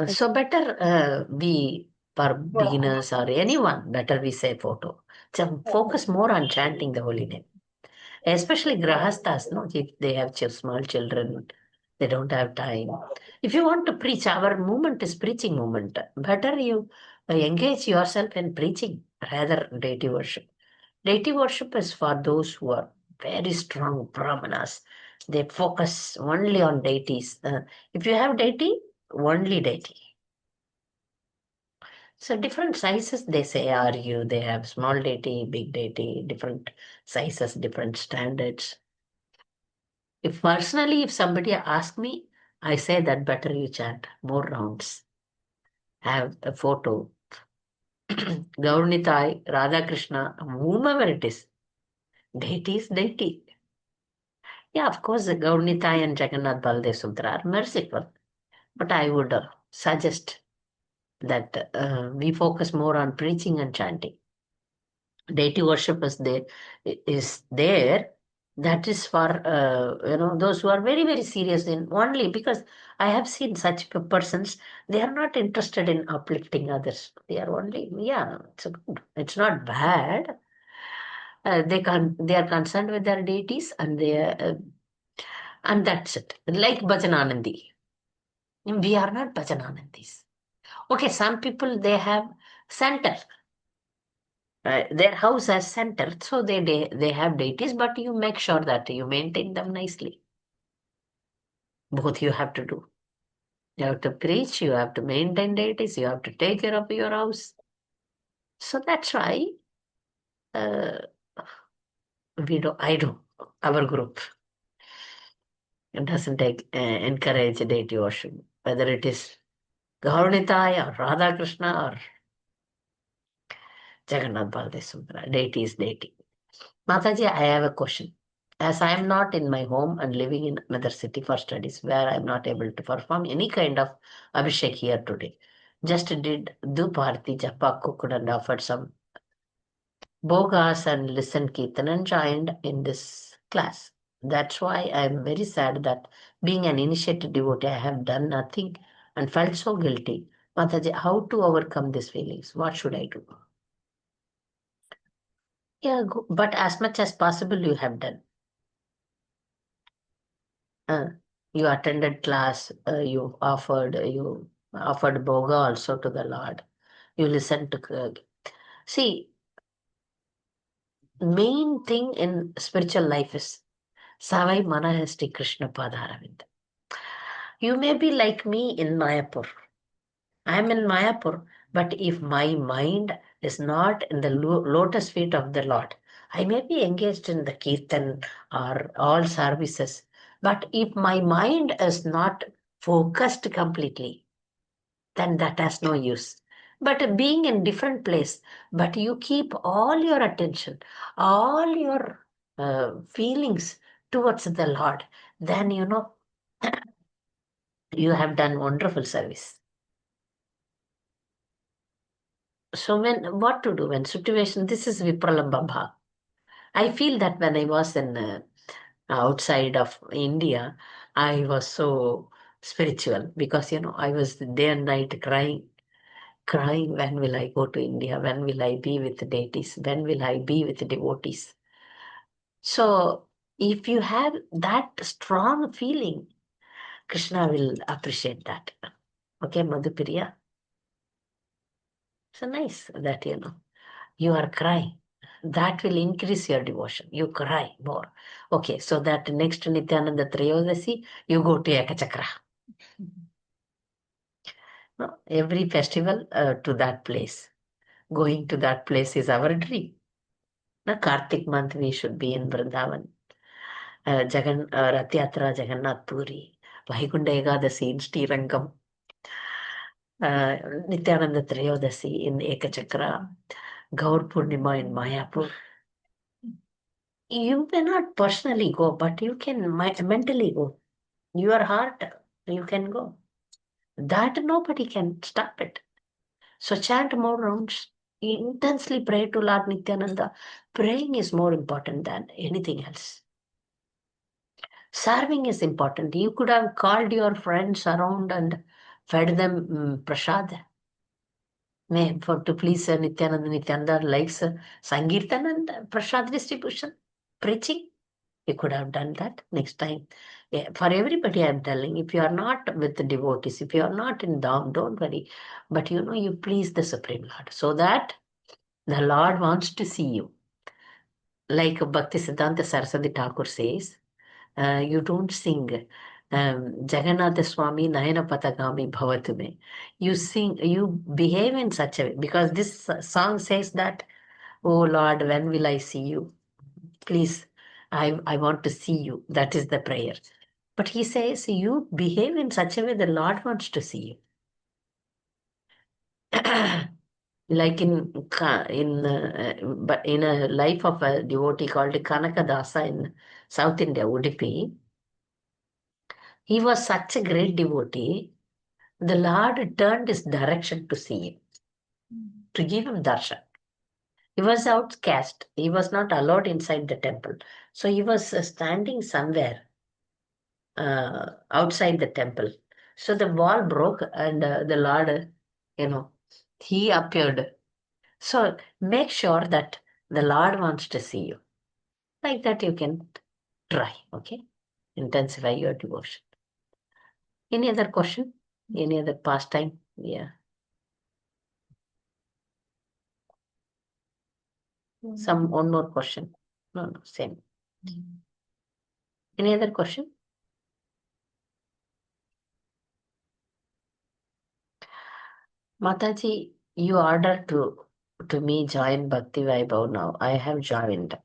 So better we for beginners or anyone, better we say photo. So focus more on chanting the holy name. Especially grahasthas, no, if they have small children, they don't have time. If you want to preach, our movement is preaching movement. Better you engage yourself in preaching rather deity worship. Deity worship is for those who are very strong brahmanas. They focus only on deities. If you have deity, only deity. So different sizes they say are you. They have small deity, big deity, different sizes, different standards. If personally, if somebody asks me, I say that better you chant more rounds. Have a photo. Gaurnitai, Radha Krishna, whomever it is. Deity is deity. Yeah, of course, the Gaurnitai and Jagannath Baldev Subhadra are merciful. But I would suggest that we focus more on preaching and chanting. Deity worship is there. That is for those who are very serious in only because I have seen such persons. They are not interested in uplifting others. They are only it's good. It's not bad. They are concerned with their deities, and that's it. Like Bhajananandi. We are not Bhajananandis. Okay, some people they have center. Their house has center, so they have deities, but you make sure that you maintain them nicely. Both you have to do. You have to preach, you have to maintain deities, you have to take care of your house. So that's why uh, I do, our group doesn't encourage deity worship, whether it is Gauranitai or Radha Krishna or Jagannath Baldesundara. Deity is deity. Mataji, I have a question. As I am not in my home and living in another city for studies where I am not able to perform any kind of abhishek here today, just did Duparti Japa cooked and offered some bogas and listened Kirtan and joined in this class. That's why I am very sad that being an initiated devotee, I have done nothing and felt so guilty. Mataji, how to overcome these feelings? What should I do? Yeah, but as much as possible you have done. Uh, you attended class, you offered boga also to the Lord. You listened to see, main thing in spiritual life is Savai Manahasti Krishna Padaravind. You may be like me in Mayapur. I am in Mayapur, but if my mind is not in the lotus feet of the Lord, I may be engaged in the kirtan or all services. But if my mind is not focused completely, then that has no use. But being in different place, but you keep all your attention, all your feelings towards the Lord, then you have done wonderful service. So what to do when situation, this is Vipralambha. I feel that when I was in outside of India, I was so spiritual because I was day and night crying, when will I go to India? When will I be with the deities? When will I be with the devotees? So if you have that strong feeling, Krishna will appreciate that. Okay, Madhupriya. So nice that you are crying. That will increase your devotion. You cry more. Okay, so that next Nityananda triyodasi, you go to Ekachakra. No, every festival to that place. Going to that place is our dream. Now, Kartik month we should be in Vrindavan. Rath Yatra, Jagannath Puri, Vaikunta Ekadasi in Srirangam, uh, Nityananda Triyodasi in Ekachakra, Gaur Purnima in Mayapur. You may not personally go, but you can mentally go. Your heart, you can go. That nobody can stop it. So chant more rounds. Intensely pray to Lord Nityananda. Praying is more important than anything else. Serving is important. You could have called your friends around and fed them prasad. For to please Nityananda likes Sankirtan and prasad distribution, preaching. You could have done that next time. Yeah, for everybody, I'm telling, if you are not with the devotees, if you are not in Dham, don't worry. But you please the Supreme Lord so that the Lord wants to see you. Like Bhakti Siddhanta Saraswati Thakur says, you don't sing Jagannatha Swami Nayana Patagami Bhavatume. You sing, you behave in such a way, because this song says that, oh Lord, when will I see you? Please, I want to see you. That is the prayer. But he says, you behave in such a way the Lord wants to see you. Like but in a life of a devotee called Kanakadasa in South India, Udupi, he was such a great devotee. The Lord turned his direction to see him, to give him darshan. He was outcast. He was not allowed inside the temple. So he was standing somewhere outside the temple. So the wall broke and the Lord, he appeared. So make sure that The Lord wants to see you. Like that, you can try. Okay, intensify your devotion. Any other question? Any other pastime? Yeah. One more question. No, same. Any other question? Mataji, you ordered to me join Bhakti Vaibhav now. I have joined.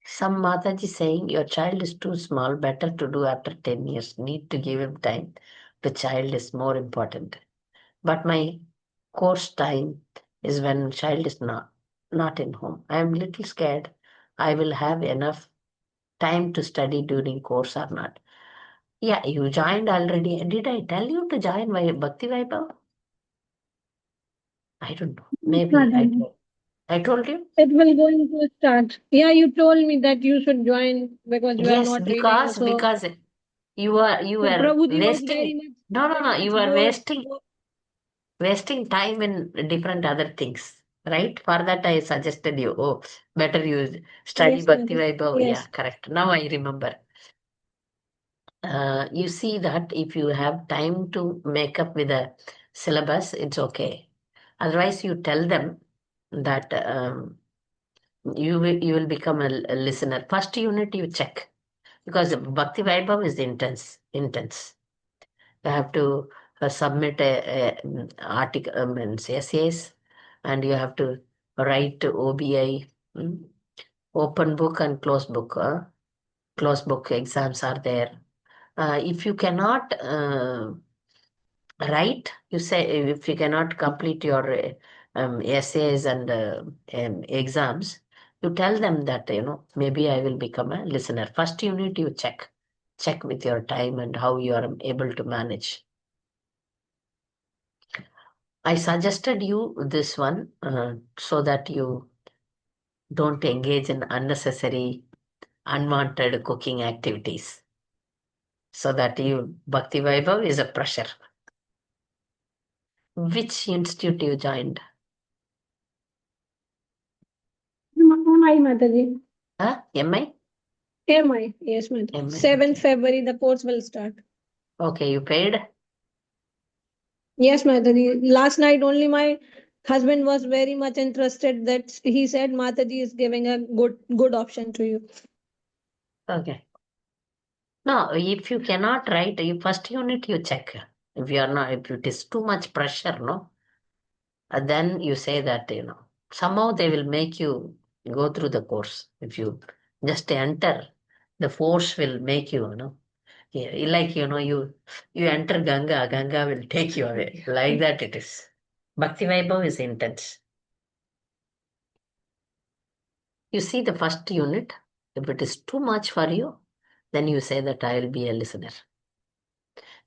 Some Mataji saying your child is too small, better to do after 10 years. Need to give him time. The child is more important. But my course time is when child is not in home. I am little scared. I will have enough time to study during course or not. Yeah, you joined already. Did I tell you to join Bhakti Vaibhav? I don't know. Maybe I told you. It will going to start. Yeah, you told me that you should join because you are Yes, not reading. So because you were Prabhuji was very wasting. much No. You were work. wasting time in different other things. Right? For that I suggested you. Oh, better you study Yes, Bhakti Mataji. Vaibhav. Yeah, Yes. correct. Now I remember. You see that if you have time to make up with a syllabus, it's okay. Otherwise, you tell them that you will become a listener. First unit you check because Bhakti Vaibhav is intense. You have to submit a article, essays, and you have to write OBI, open book and closed book. Closed book exams are there. If you cannot write, you say if you cannot complete your essays and exams, you tell them that maybe I will become a listener. First unit you check with your time and how you are able to manage. I suggested you this one so that you don't engage in unnecessary, unwanted cooking activities. So that you Bhakti Vaibhav is a pressure. Which institute you joined? MI, Mataji. Huh? MI? MI. Yes, Mataji. MI, 7th okay. February, the course will start. Okay, you paid? Yes, Mataji. Last night only my husband was very much interested that he said Mataji is giving a good option to you. Okay. No, if you cannot write, first unit you check. If it is too much pressure, no, then you say that, somehow they will make you go through the course. If you just enter, the force will make you, yeah, like, you enter Ganga will take you away. Like that it is. Bhakti Vaibhav is intense. You see the first unit, if it is too much for you, then you say that I will be a listener.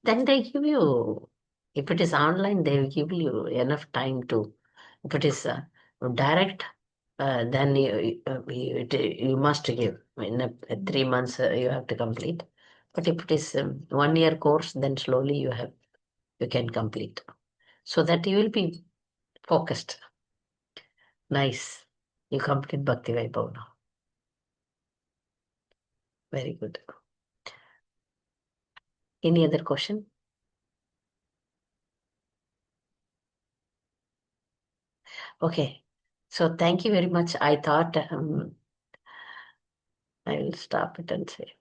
Then they give you, if it is online, they will give you enough time to, if it is direct, then you must give. In 3 months, you have to complete. But if it is 1 year course, then slowly you can complete. So that you will be focused. Nice. You complete Bhakti Vaibhav now. Very good. Any other question? Okay. So thank you very much. I thought I will stop it and say.